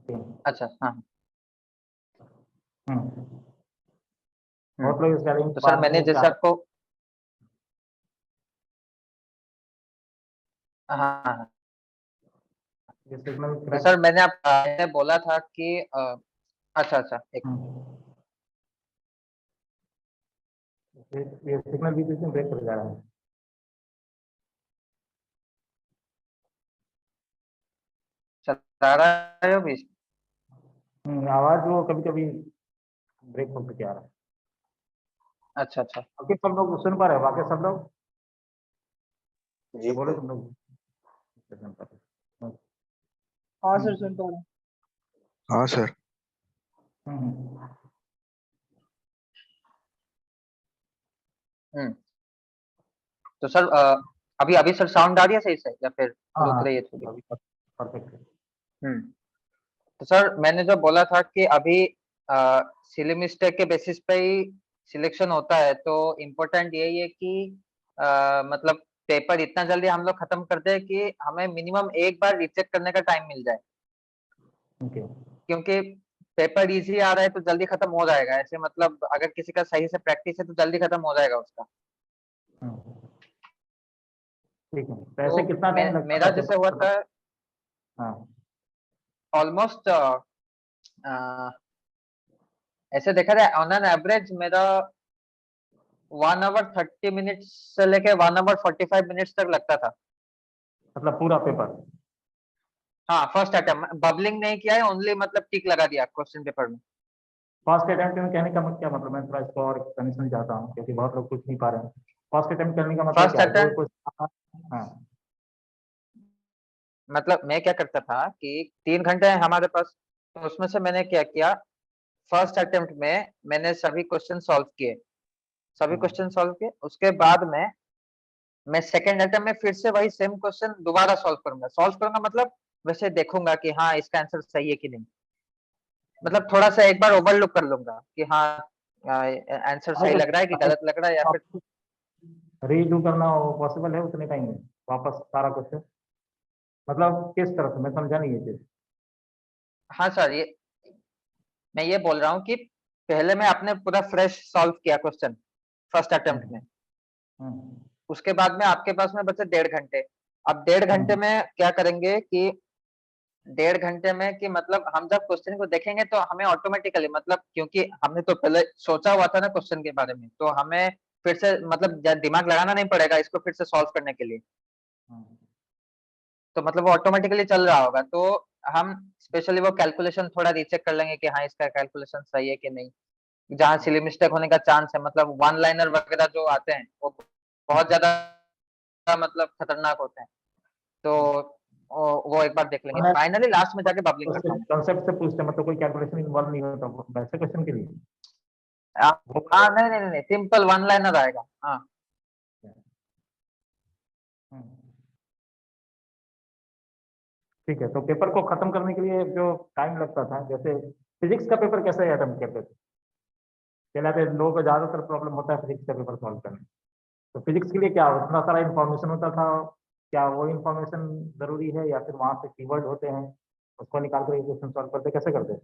Okay. अच्छा हाँ। बहुत लोग इसका लिंक तो सर बाद मैंने में जैसे आपको हाँ, सिग्नल तो क्रैक। सर मैंने बोला था कि अच्छा अच्छा एक ये सिग्नल बीच में ब्रेक कर जा रहा है। चला रहा है बीच। आवाज वो कभी कभी ब्रेक होकर के आ रहा है। अच्छा अच्छा बाकी सब लोग सुन पा रहे हैं, बाकी सब लोग जी बोले तुम लोग। हाँ सर सुन पा रहा हूँ। हाँ सर। तो सर अभी अभी सर साउंड आ रही है सही से या फिर रुक हाँ रही है थोड़ी? परफेक्ट। तो सर मैंने जो बोला था कि अभी सिली मिस्टेक के बेसिस पे ही सिलेक्शन होता है, तो इम्पोर्टेंट यही है कि मतलब पेपर इतना जल्दी हम लोग खत्म कर दें कि हमें मिनिमम एक बार रीचेक करने का टाइम मिल जाए, ओके। क्योंकि पेपर इजी आ रहा है तो जल्दी खत्म हो जाएगा। ऐसे मतलब अगर किसी का सही से प्रैक्टिस है तो जल्दी खत्म हो जाएगा उसका। ठीक है, तो ऐसे तो कितना टाइम लगता मेरा था जैसे हुआ था हाँ ऑलमोस्ट ऐसे देखा जाए ऑन एन एवरेज मेरा 1 आवर 30 मिनट्स से लेके 1 आवर 45 मिनट्स तक लगता था। मतलब पूरा पेपर? हाँ फर्स्ट अटेम्प्ट, बबलिंग नहीं किया है, ओनली मतलब टिक लगा दिया क्वेश्चन पेपर में। फर्स्ट अटेम्प्ट में कहने का मतलब क्या, मतलब मैं थोड़ा इसको और कंडीशन चाहता हूँ क्योंकि बहुत लोग कुछ नहीं पा रहे हैं। फर्स्ट अटेम्प्ट करने का मतलब फर्स्ट क्या है, जो अटेम्प्ट कुछ हाँ मतलब मैं क्या करता था कि 3 घंटे हैं हमारे पास, तो उसमें से मैंने क्या किया, फर्स्ट अटेम्प्ट में मैंने सभी क्वेश्चन सॉल्व किए, सभी क्वेश्चन सॉल्व किए। उसके बाद में मैं सेकेंड अटेम्प्ट में फिर से वही सेम क्वेश्चन दोबारा सॉल्व करूंगा मतलब वैसे देखूंगा कि हाँ इसका आंसर सही है कि नहीं। मतलब थोड़ा सा एक बार ओवरलुक कर लूंगा कि हाँ आंसर सही लग रहा है कि गलत लग रहा है, या फिर रीडू करना पॉसिबल है उतने टाइम में वापस सारा क्वेश्चन? मतलब किस तरह से, मैं समझा नहीं ये चीज। हाँ सर ये मैं ये बोल रहा हूँ कि पहले मैं आपने पूरा फ्रेश सॉल्व किया क्वेश्चन फर्स्ट अटेम्प्ट में, हम्म उसके बाद में आपके पास में बचे 1.5 घंटे। अब 1.5 घंटे में क्या करेंगे कि 1.5 घंटे में कि मतलब हम जब क्वेश्चन को देखेंगे तो हमें ऑटोमेटिकली मतलब क्योंकि हमने तो पहले सोचा हुआ था ना क्वेश्चन के बारे में, तो हमें फिर से मतलब दिमाग लगाना नहीं पड़ेगा इसको फिर से सॉल्व करने के लिए। तो मतलब वो ऑटोमेटिकली चल रहा होगा, तो हम स्पेशली वो कैलकुलेशन थोड़ा रीचेक कर लेंगे कि हाँ इसका कैलकुलेशन सही है कि नहीं। जहाँ सिली मिस्टेक होने का चांस है, मतलब वन लाइनर वगैरह जो आते हैं वो बहुत ज्यादा मतलब खतरनाक होते हैं, तो वो एक बार देख लेंगे। फाइनली लास्ट में जाके बबलिंग करता हूँ। कंसेप्ट से पूछते हैं, मतलब कोई कैलकुलेशन इन्वॉल्व नहीं होता वैसे क्वेश्चन के लिए? हाँ नहीं नहीं नहीं, सिंपल वन लाइनर आएगा। हाँ ठीक है, तो पेपर को खत्म करने के लिए जो टाइम लगता था, जैसे फिजिक्स का पेपर कैसे अटेम्प्ट करते थे? कहलाते लोगों को ज्यादातर प्रॉब्लम होता है फिजिक्स का पेपर सॉल्व करने। तो फिजिक्स के लिए क्या उतना सारा इन्फॉर्मेशन होता था? क्या वो इन्फॉर्मेशन जरूरी है या फिर वहां से कीवर्ड होते हैं उसको निकाल कर क्वेश्चन सॉल्व करते, कैसे करते?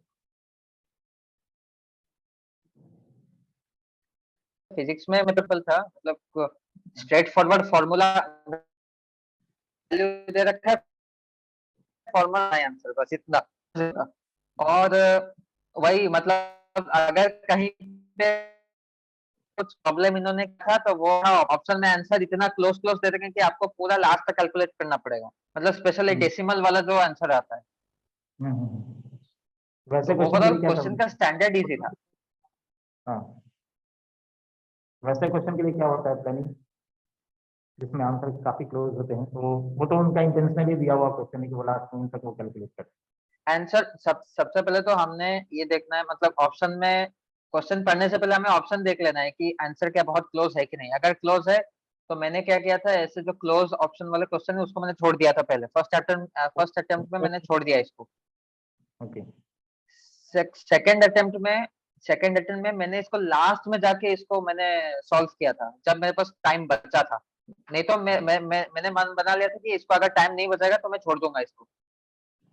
फिजिक्स में मेथड था, मतलब स्ट्रेट फॉरवर्ड फॉर्मूला वैल्यू दे रखा है, फॉर्मूला आंसर बस इतना। और वही मतलब अगर कहीं पे कुछ प्रॉब्लम इन्होंने कहा तो वो ऑप्शन में आंसर इतना क्लोज क्लोज दे देंगे कि आपको पूरा लास्ट तक कैलकुलेट करना पड़ेगा, मतलब स्पेशली डेसिमल वाला जो आंसर आता है। वैसे तो क्वेश्चन के ओवरऑल लिए क्या क्वेश्चन का स्टैंडर्ड इजी था। हाँ, वैसे क्वेश्चन के लिए क्या होता है प्लानिंग, जिसमें आंसर काफी क्लोज होते हैं, तो वो तो उनका इंटेंशनली दिया हुआ क्वेश्चन है कि वो लास्ट में तक वो कैलकुलेट कर। आंसर सबसे पहले तो हमने ये देखना है, मतलब ऑप्शन में क्वेश्चन पढ़ने से पहले हमें ऑप्शन देख लेना है कि आंसर क्या बहुत क्लोज है कि नहीं। अगर क्लोज है तो मैंने क्या किया था, ऐसे जो क्लोज ऑप्शन वाले क्वेश्चन है उसको मैंने छोड़ दिया था पहले फर्स्ट अटेम्प्ट में मैंने छोड़ दिया इसको। ओके। सेकंड अटेम्प्ट में मैंने इसको लास्ट में जाके इसको मैंने सॉल्व किया था जब मेरे पास टाइम बचा था। नहीं तो मैंने मन बना लिया था कि इसको अगर टाइम नहीं बचेगा तो मैं छोड़ दूंगा इसको।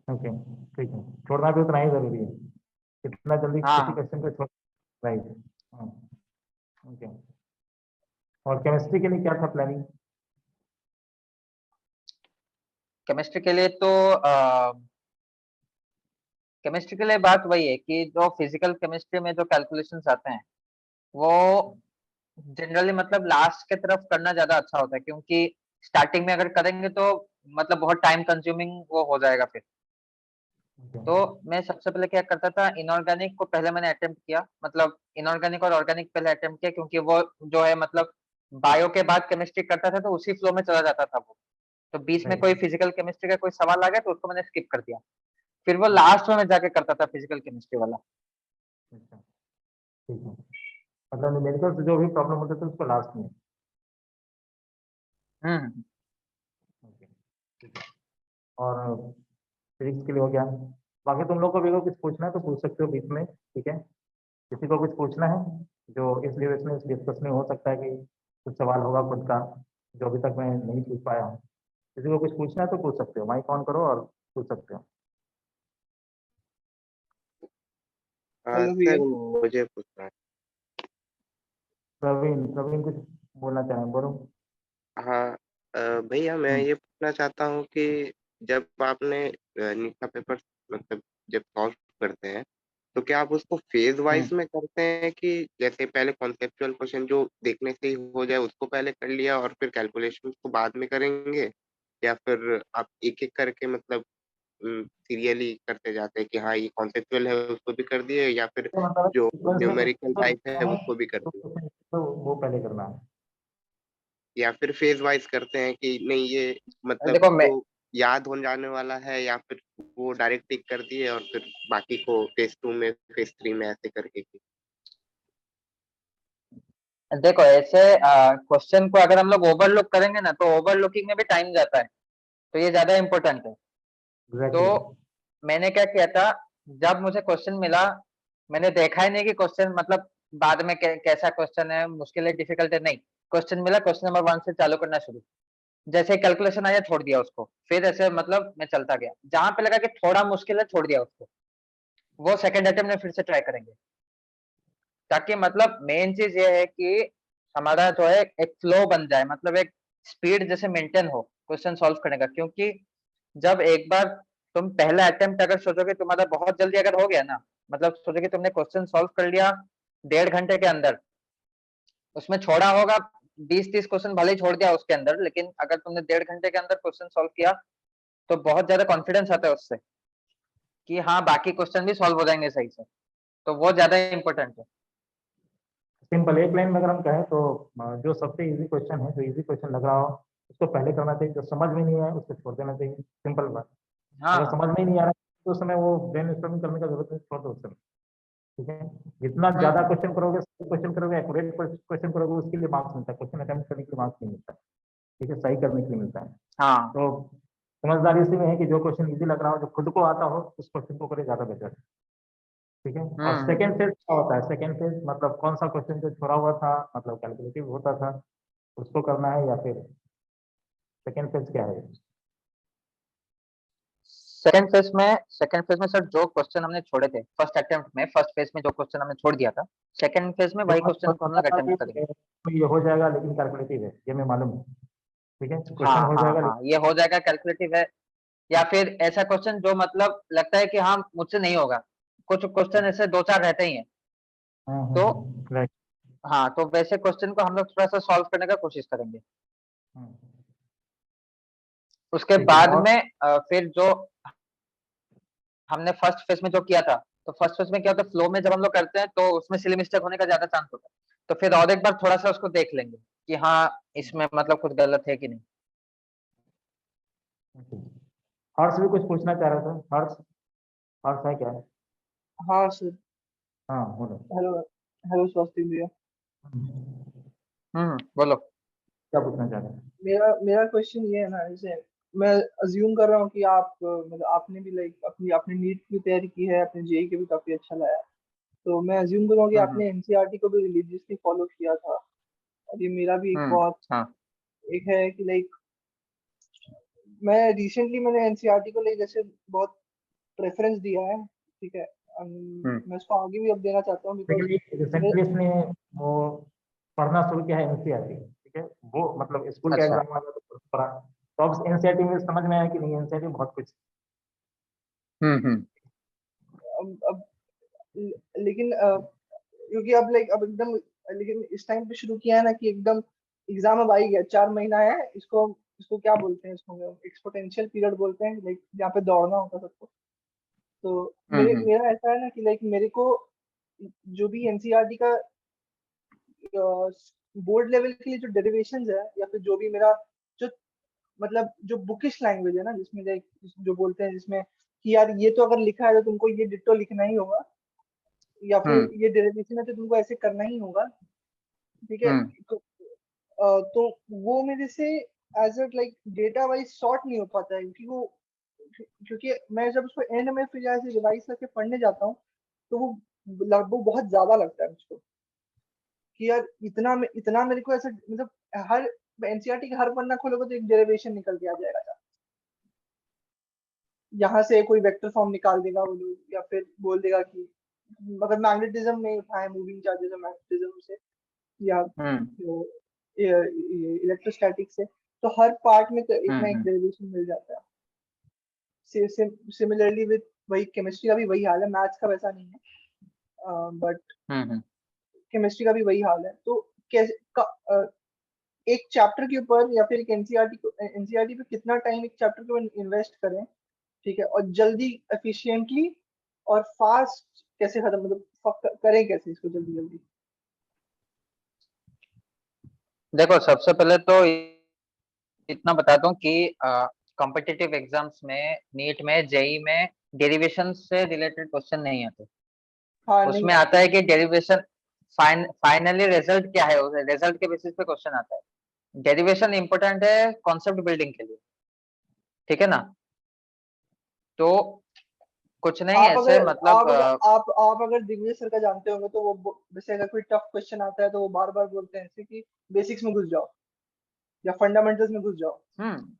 ओके, ठीक है, छोड़ना भी उतना ही जरूरी है, इतना जल्दी हाँ किसी क्वेश्चन को छोड़। राइट। हाँ। ओके। और केमिस्ट्री के लिए क्या था प्लानिंग? केमिस्ट्री के लिए तो केमिस्ट्री के लिए बात वही है कि जो फिजिकल केमिस्ट्री में जो कैलकुलेशंस आते हैं वो जनरली मतलब लास्ट के तरफ करना ज्यादा अच्छा होता है, क्योंकि स्टार्टिंग में अगर करेंगे तो मतलब बहुत टाइम कंज्यूमिंग वो हो जाएगा फिर। तो मैं सबसे पहले क्या करता था, इनऑर्गेनिक को पहले मैंने अटेम्प्ट किया, मतलब इनऑर्गेनिक और ऑर्गेनिक पहले अटेम्प्ट किया, क्योंकि वो जो है मतलब बायो के बाद केमिस्ट्री करता था तो उसी फ्लो में चला जाता था वो। तो बीच में कोई फिजिकल केमिस्ट्री का कोई सवाल आ गया तो उसको मैंने स्किप कर दिया, फिर वो लास्ट में मैं जाके करता था फिजिकल केमिस्ट्री वाला। अच्छा, ठीक है, मतलब न्यूमेरिकल से जो भी प्रॉब्लम होते थे उसको लास्ट में। हम्म। ओके, ठीक है। और फिजिक्स के लिए हो गया। बाकी तुम लोग को भी अगर कुछ पूछना है तो पूछ सकते हो बीच में, ठीक है। किसी को कुछ पूछना है जो इस डिस्कशन में हो सकता है कि कुछ सवाल होगा खुद का जो अभी तक मैं नहीं पूछ पाया हूँ। किसी को कुछ पूछना है तो पूछ सकते हो, माइक ऑन करो और पूछ सकते हो। हेलो सर भैया। मुझे पूछना है। प्रवीण, प्रवीण कुछ बोलना चाहें, बोलो। हाँ भैया मैं हम्म, ये पूछना चाहता हूँ कि जब आपने नीट का पेपर मतलब जब सॉल्व करते हैं तो क्या आप उसको फेज वाइज हम्म। में करते हैं कि जैसे पहले कॉन्सेप्चुअल क्वेश्चन जो देखने से ही हो जाए उसको पहले कर लिया और फिर कैलकुलेशन को बाद में करेंगे, या फिर आप एक एक करके मतलब सीरियली करते जाते हैं कि हाँ ये कॉन्सेप्चुअल है उसको भी कर दिए या फिर तो मतलब जो सीक्वेंस में न्यूमेरिकल तो टाइप है लिखना है, उसको भी कर तो दिए, तो वो पहले करना है। या फिर फेज वाइज करते हैं कि नहीं ये मतलब देखो मैं जो याद हो जाने वाला है या फिर वो डायरेक्ट टिक कर दिए और फिर बाकी को फेज 2 में फेज 3 में ऐसे करके की। देखो ऐसे क्वेश्चन को अगर हम लोग ओवरलुक करेंगे ना तो ओवरलुकिंग में भी टाइम जाता है, तो ये ज्यादा इंपॉर्टेंट है। तो एग्जैक्टली। मैंने क्या किया था, जब मुझे क्वेश्चन मिला मैंने देखा ही नहीं कि क्वेश्चन मतलब बाद में कैसा क्वेश्चन है, मुश्किल है डिफिकल्ट है, नहीं। क्वेश्चन मिला, क्वेश्चन नंबर 1 से चालू करना शुरू, जैसे कैलकुलेशन आया छोड़ दिया उसको, फिर ऐसे मतलब मैं चलता गया, जहां पे लगा कि थोड़ा मुश्किल है छोड़ दिया उसको, वो सेकंड अटेम्प्ट में फिर से ट्राई करेंगे। ताकि मतलब मेन चीज ये है कि हमारा जो है एक फ्लो बन जाए, मतलब एक स्पीड जैसे मेंटेन हो क्वेश्चन सॉल्व करने का। क्योंकि जब एक बार तुम पहला अटेम्प्ट अगर सोचोगे तुम्हारा बहुत जल्दी अगर हो गया ना, मतलब सोचो कि तुमने क्वेश्चन सॉल्व कर लिया 1.5 घंटे के अंदर, उसमें छोड़ा होगा 20-30 क्वेश्चन भले ही छोड़ दिया उसके अंदर, लेकिन अगर तुमने 1.5 घंटे के अंदर क्वेश्चन सॉल्व किया तो बहुत ज्यादा कॉन्फिडेंस आता है उससे कि हाँ बाकी क्वेश्चन भी सॉल्व हो जाएंगे सही से। तो वो ज्यादा इंपॉर्टेंट है। सिंपल एक लाइन में अगर हम कहें तो जो सबसे इजी क्वेश्चन है, जो इजी क्वेश्चन लग रहा हो उसको पहले करना चाहिए, जो समझ में नहीं आए उसको छोड़ देना चाहिए, सिंपल बात। हाँ अगर हाँ। समझ में ही नहीं आ रहा है तो उस समय वो ब्रेन स्टॉर्मिंग करने का जरूरत नहीं, छोड़ दो उस समय। ठीक है। जितना ज्यादा हम्म। क्वेश्चन करोगे, क्वेश्चन करोगे, एक्यूरेट क्वेश्चन करोगे, उसके लिए मार्क्स मिलता है, क्वेश्चन अटेम्प्ट करने के लिए मार्क्स नहीं मिलता। ठीक है, सही करने के लिए मिलता है। हाँ। तो समझदारी इसी में है कि जो क्वेश्चन इजी लग रहा हो, जो खुद को आता हो, उस क्वेश्चन को करे, ज्यादा बेटर है। ठीक है। और हम्म। सेकंड फेज क्या होता है? सेकंड फेज मतलब कौन सा क्वेश्चन जो छोड़ा हुआ था, मतलब कैलकुलेटिव होता था, उसको करना है, या फिर सेकंड फेज क्या है? सेकंड फेज में सर जो क्वेश्चन हमने छोड़े थे फर्स्ट अटेम्प्ट में, फर्स्ट फेज में जो क्वेश्चन हमने छोड़ दिया था, सेकंड फेज में जो वही आपको क्वेश्चन को हम पता लोग था कि अटेम्प्ट करेंगे। ये हो जाएगा लेकिन कैलकुलेटिव है, ये मैं मालूम है। ठीक है, क्वेश्चन हाँ हो हाँ जाएगा हाँ, ये हो जाएगा कैलकुलेटिव है। या फिर ऐसा क्वेश्चन जो मतलब लगता है कि हाँ मुझसे नहीं होगा, कुछ क्वेश्चन लेकिन। ऐसे 2-4 रहते ही हैं। तो राइट। हाँ, तो वैसे क्वेश्चन को हम लोग थोड़ा सा सॉल्व करने का कोशिश करेंगे। उसके ठीक है। बाद और में फिर जो हमने फर्स्ट फेज में जो किया था, तो फर्स्ट फेज में क्या होता है, फ्लो में जब हम लोग करते हैं तो उसमें सिली मिस्टेक होने का ज्यादा चांस होता है। तो फिर और एक बार थोड़ा सा उसको देख लेंगे कि हाँ इसमें मतलब कुछ गलत है कि नहीं। हर्ष भी कुछ पूछना चाह रहा था, हर्ष। हर्ष है क्या? हाँ सर। हाँ, बोलो। हेलो। हेलो स्वास्थ्य भैया। बोलो। क्या पूछना चाह रहे हैं? मेरा मेरा क्वेश्चन ये है ना, जैसे मैं अज्यूम कर रहा हूँ कि आप मतलब आपने भी लाइक अपनी आपने नीट की तैयारी की है, अपने जेई के भी काफी अच्छा लाया। तो मैं अज्यूम करूँगा कि हम्म। आपने एनसीईआरटी को भी रिलीजियसली फॉलो किया था। और ये मेरा भी एक बहुत हाँ। एक है कि लाइक मैं रिसेंटली मैंने एनसीईआरटी को लाइक जैसे बहुत प्रेफरेंस दिया है, ठीक है। मैं उसको आगे भी अब देना चाहता हूँ बिकॉज लेकिन रिसेंटली इसने वो पढ़ना शुरू किया है एनसीईआरटी, ठीक है। वो मतलब स्कूल का अच्छा। एग्जाम आ गया तो पढ़ा, तो अब एनसीईआरटी में समझ में आया कि नहीं, एनसीईआरटी बहुत कुछ। हम्म। अब लेकिन क्योंकि अब लाइक अब एकदम, लेकिन इस टाइम पे शुरू किया है ना कि एकदम एग्जाम अब आ ही गया, 4 महीना है इसको। इसको क्या बोलते हैं, इसको एक्सपोनेंशियल पीरियड बोलते हैं, लाइक जहाँ पे दौड़ना होता है सबको। तो हम्म। मेरा ऐसा है ना कि लाइक मेरे को जो भी एनसीईआरटी का बोर्ड लेवल के लिए जो डेरिवेशंस है, या फिर जो भी मेरा जो मतलब जो बुकिश लैंग्वेज है ना, जिसमें लाइक जो बोलते हैं जिसमें कि यार ये तो अगर लिखा है तो तुमको ये डिट्टो लिखना ही होगा, या फिर ये डेरिवेशन है तो तुमको ऐसे करना ही होगा, ठीक है। हम्म। तो वो मेरे से as a like data wise sort नहीं हो पाता है, क्योंकि मैं जब उसको एंड में फिर ऐसे रिवाइज करके पढ़ने जाता हूँ तो वो बहुत ज्यादा लगता है मुझको कि यार इतना मेरे को ऐसा मतलब हर एनसीईआरटी का हर पन्ना खोलोगे तो एक डेरिवेशन निकल के आ जाएगा, यहाँ से कोई वेक्टर फॉर्म निकाल देगा वो लोग, या फिर बोल देगा कि अगर मैग्नेटिज्म में उठाए मूविंग चार्जेस और मैग्नेटिज्म से, या इलेक्ट्रोस्टैटिक से, तो हर पार्ट में तो एक ना एक डेरिवेशन मिल जाता है। सिमिलरली विद वही केमिस्ट्री का भी वही हाल है, मैथ्स का वैसा नहीं है, बट केमिस्ट्री का भी वही हाल है। तो कैसे एक चैप्टर के ऊपर या फिर एक एनसीईआरटी पे कितना टाइम एक चैप्टर के ऊपर इन्वेस्ट करें, ठीक है, और जल्दी एफिशिएंटली और फास्ट कैसे खत्म, मतलब करें कैसे इसको जल्दी जल्दी। देखो सबसे पहले तो इतना बताता हूँ कि कॉम्पिटिटिव एग्जाम्स में, नीट में, जेई में डेरिवेशन से रिलेटेड क्वेश्चन नहीं आते। हाँ नहीं उसमें है। आता है कि डेरिवेशन फाइनली रिजल्ट क्या है, उस रिजल्ट के बेसिस पे क्वेश्चन आता है। डेरिवेशन इंपॉर्टेंट है कॉन्सेप्ट बिल्डिंग के लिए, ठीक है ना। तो कुछ नहीं आप ऐसे अगर मतलब आप अगर दिग्विजय सर का जानते होंगे तो वो जैसे अगर कोई टफ क्वेश्चन आता है तो वो बार बार बोलते हैं ऐसे कि बेसिक्स में घुस जाओ या फंडामेंटल्स में घुस जाओ। हम्म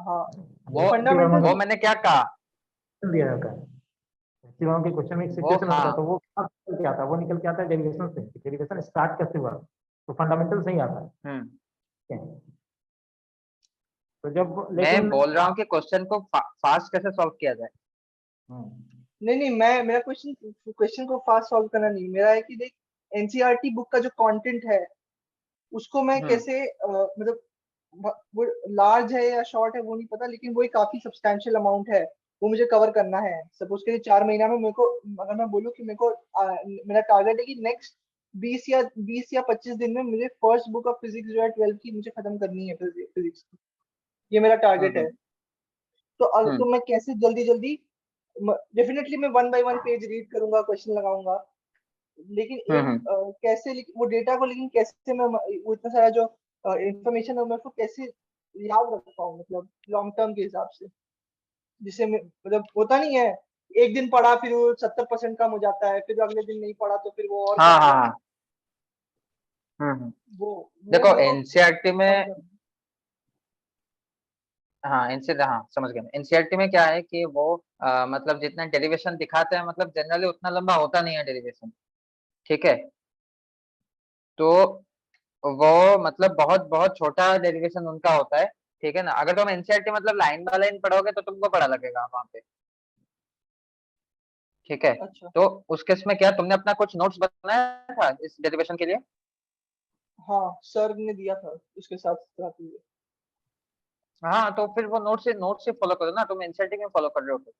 हाँ, वो फंडामेंटल्स। वो मैंने क्या कहा, दिया जाता है मैक्सिमम के क्वेश्चन में, एक वो सिचुएशन होता है हाँ तो वो निकल के आता है, वो निकल के आता है डेरिवेशन से, डेरिवेशन स्टार्ट कैसे हुआ, तो फंडामेंटल से ही आता है, ठीक है। तो जब मैं लेकिन बोल रहा हूँ कि क्वेश्चन को फास्ट कैसे सॉल्व किया जाए। नहीं नहीं, मैं मेरा क्वेश्चन को फास्ट सॉल्व करना नहीं, मेरा है कि देख एनसीईआरटी बुक का जो कंटेंट है उसको मैं हम्म कैसे मतलब वो लार्ज है या शॉर्ट है वो नहीं पता, लेकिन वो एक काफी सब्सटैंशियल अमाउंट है, वो मुझे कवर करना है। सपोज के लिए 4 महीना में मेरे को, अगर मैं बोलूँ कि मेरे को मेरा टारगेट है कि नेक्स्ट 20 या 25 दिन में मुझे फर्स्ट बुक ऑफ फिजिक्स जो है 12 की मुझे खत्म करनी है, फिजिक्स की, ये मेरा टारगेट है। हम्म तो मैं कैसे जल्दी जल्दी, डेफिनेटली मैं 1 बाय 1 पेज रीड करूंगा, क्वेश्चन लगाऊंगा, लेकिन एक हम्म कैसे वो डेटा को, लेकिन कैसे मैं वो इतना सारा जो इंफॉर्मेशन है मैं उसको कैसे याद रख पाऊँ, मतलब लॉन्ग टर्म के हिसाब से, जिससे मतलब होता नहीं है एक दिन पढ़ा फिर वो 70% कम हो जाता है, फिर अगले दिन नहीं पढ़ा तो फिर वो और कम हाँ हो हाँ जाता हाँ। है। वो वो देखो मेरे को एनसीईआरटी कम में, करना हाँ हाँ समझ गया। एनसीईआरटी में क्या है कि वो मतलब जितना डेरिवेशन दिखाते हैं, मतलब जनरली उतना लंबा होता नहीं है डेरिवेशन, ठीक है। तो वो मतलब बहुत बहुत छोटा डेरिवेशन उनका होता है, ठीक है ना। अगर तुम एनसीईआरटी मतलब लाइन बाय लाइन पढ़ोगे तो तुमको पढ़ा लगेगा वहां पे, ठीक है। है। अच्छा। तो उस केस में क्या तुमने अपना कुछ नोट्स बनाया था इस डेरिवेशन के लिए? हाँ, सर ने दिया था उसके साथ साथ ही। हाँ तो फिर वो नोट से फॉलो करो ना, तुम एनसीईआरटी में फॉलो कर रहे हो तो।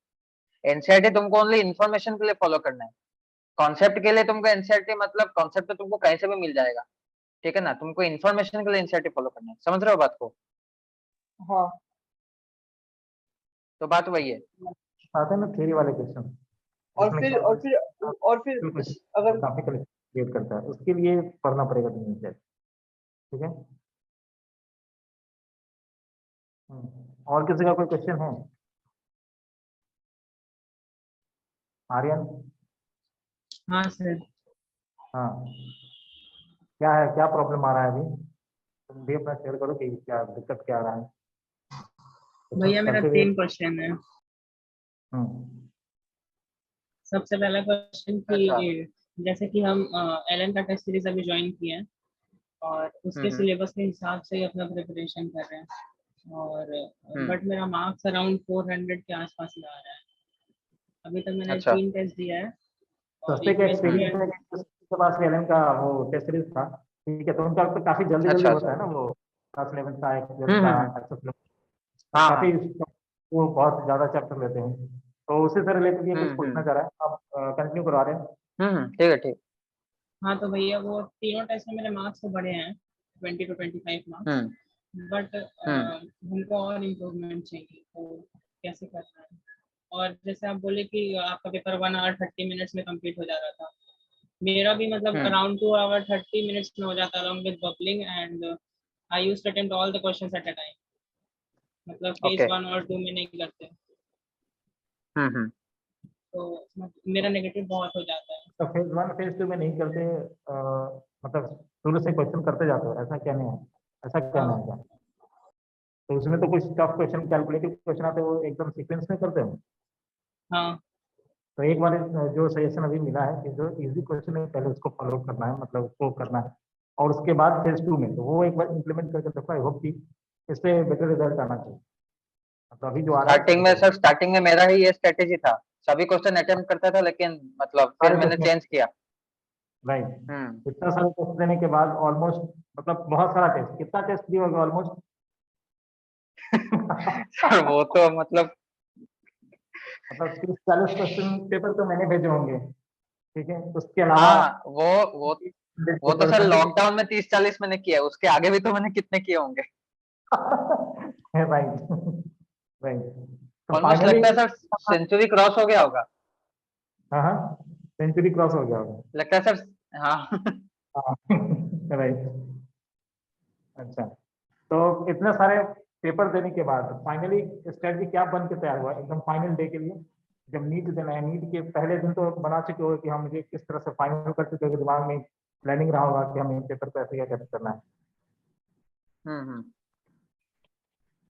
एनसीईआरटी तुमको ओनली इन्फॉर्मेशन के लिए फॉलो करना है। कॉन्सेप्ट के लिए तुमको एनसीईआरटी मतलब कॉन्सेप्ट तो तुमको कहीं से भी मिल जाएगा, ठीक है ना। तुमको इन्फॉर्मेशन के लिए एनसीईआरटी फॉलो करना है, समझ रहे हो बात को। हाँ। तो बात वही है। आते हैं ना थ्योरी वाले क्वेश्चन, और जिसमें फिर और फिर और फिर अगर ग्राफिकल क्रिएट करता है, उसके लिए पढ़ना पड़ेगा तुम्हें से, ठीक है। और किसी का कोई क्वेश्चन है? आर्यन? हाँ सर। हाँ, क्या है, क्या प्रॉब्लम आ रहा है अभी, तुम भी अपना शेयर करो कि क्या दिक्कत क्या आ रहा है, भैया क्वेश्चन मेरा करते हुए। 3 क्वेश्चन है। सबसे पहला क्वेश्चन कि जैसे कि हम एलन का टेस्ट सीरीज अभी ज्वाइन किए हैं और उसके सिलेबस के हिसाब से ही अपना प्रिपरेशन कर रहे हैं और बट मेरा मार्क्स अराउंड 400 के आसपास में आ रहा है। अभी तक मैंने 3 टेस्ट दिया है और सस्ते का एक्सपीरियंस है कि उसके पास एलन का वो टेस्ट सीरीज था, ठीक है, तो उनका तो काफी जल्दी जल्दी होता है ना, वो क्लास 11 का काफी वो बहुत ज्यादा चैप्टर लेते हैं, तो उसी से रिलेटेड ये कुछ पूछना चाह रहा है, आप कंटिन्यू करवा रहे हैं। ठीक है ठीक। हाँ तो भैया वो तीनों टेस्ट में मेरे मार्क्स तो बढ़े हैं 20 to 25 मार्क्स, बट हमको और इम्प्रूवमेंट चाहिए, तो कैसे करना है? और जैसे आप बोले कि आपका पेपर 1 hour 30 minutes में कंप्लीट हो जा रहा था, मेरा भी मतलब अराउंड 2 hour 30 minutes में हो जाता along with bubbling and I used to attempt all the questions at a time, मतलब phase 1 और 2 में नहीं करते, तो मेरा नेगेटिव बहुत हो जाता है। तो फेज 1 फेज 2 में नहीं करते, मतलब शुरू से क्वेश्चन करते जाते हो, ऐसा क्या नहीं है, ऐसा क्या नहीं है? तो उसमें तो कुछ टफ क्वेश्चन, कैलकुलेटिव क्वेश्चन आते हैं, वो एकदम सीक्वेंस में करते हो। हाँ तो एक बार जो सजेशन अभी मिला है कि जो इजी क्वेश्चन है पहले उसको फॉलो करना है, मतलब उसको करना है, और उसके बाद फेज 2 में तो वो एक बार इम्प्लीमेंट करके देखो, आई होप कि इससे बेटर रिजल्ट आना चाहिए। मतलब अभी जो आ रहा है स्टार्टिंग में मेरा ही ये स्ट्रेटेजी था, सभी क्वेश्चन अटेम्प्ट करता था, लेकिन मतलब फिर मैंने चेंज किया। राइट, इतना सारा टेस्ट देने के बाद ऑलमोस्ट, मतलब बहुत सारा टेस्ट, कितना टेस्ट दिया होगा ऑलमोस्ट? सर वो तो मतलब 30-40 क्वेश्चन पेपर तो मैंने भेजे होंगे, ठीक है, उसके अलावा हाँ वो तो सर लॉकडाउन में 30-40 मैंने किया है, उसके आगे भी तो मैंने कितने किए होंगे। राइट राइट, तो ऑलमोस्ट फाइनली लगता है सर सेंचुरी क्रॉस हो गया होगा। हाँ, सेंचुरी क्रॉस हो गया होगा, लगता है सर। हाँ राइट। अच्छा, तो इतने सारे पेपर देने के बाद फाइनली स्ट्रेटजी क्या बन के तैयार हुआ एकदम फाइनल डे के लिए? जब नीट देना है, नीट के पहले दिन तो बना चुके हो कि हम मुझे किस तरह से फाइनल कर चुके हो, दिमाग में प्लानिंग रहा होगा कि हमें पेपर को ऐसे कैसे करना है,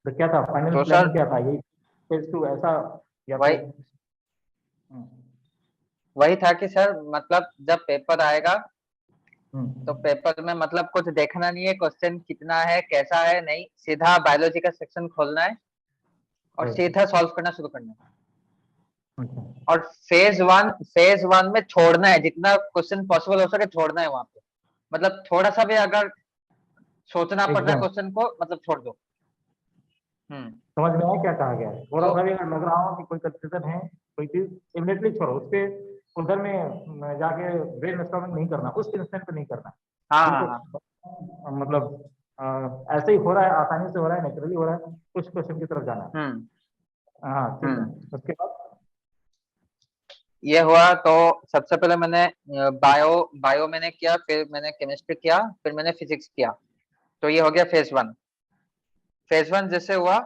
तो क्या था फाइनल तो प्लानिंग, सर क्या था ये फेज 2 ऐसा या वही फिर? वही था कि सर मतलब जब पेपर आएगा हम्म, तो पेपर में मतलब कुछ देखना नहीं है, क्वेश्चन कितना है कैसा है, नहीं, सीधा बायोलॉजी का सेक्शन खोलना है और right, सीधा सॉल्व करना शुरू करना है। अच्छा, और फेज वन में छोड़ना है, जितना क्वेश्चन पॉसिबल हो सके छोड़ना है वहां पे, मतलब थोड़ा सा भी अगर सोचना पड़ रहा है एकदम क्वेश्चन को, मतलब छोड़ दो। समझ में आया क्या कहा गया है? थोड़ा सा भी अगर लग रहा हो कि कोई कंफ्यूजन है, कोई चीज, इमिडिएटली छोड़ो, उसके उधर में जाके ब्रेन स्टॉर्मिंग नहीं करना, उस इंस्टेंट पे नहीं करना, हाँ हाँ हाँ। बिल्कुल, मतलब ऐसे ही हो रहा है, आसानी से हो रहा है, नेचुरली हो रहा है, कुछ क्वेश्चन की तरफ जाना है। हाँ ठीक है, उसके बाद ये हुआ तो सबसे पहले मैंने बायो मैंने किया, फिर मैंने केमिस्ट्री किया, फिर मैंने फिजिक्स किया, तो ये हो गया फेज 1। फेज 1 जैसे हुआ,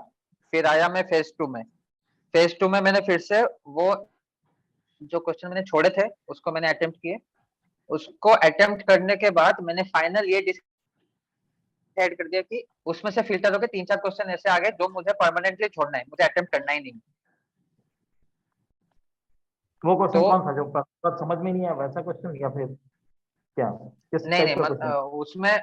फिर आया मैं फेज 2 में। फेज 2 में मैंने फिर से वो जो क्वेश्चन मैंने छोड़े थे उसको मैंने अटेम्प्ट किए। उसको अटेम्प्ट करने के बाद मैंने फाइनल ये डिसाइड कर दिया कि उसमें से फिल्टर होकर 3-4 क्वेश्चन ऐसे आ गए जो मुझे परमानेंटली छोड़ना है, मुझे अटेम्प्ट करना ही नहीं। वो तो क्वेश्चन कौन था जो समझ में नहीं आया, वैसा क्वेश्चन या फिर क्या, किस नहीं टाइप नहीं का क्वेश्चन? उसमें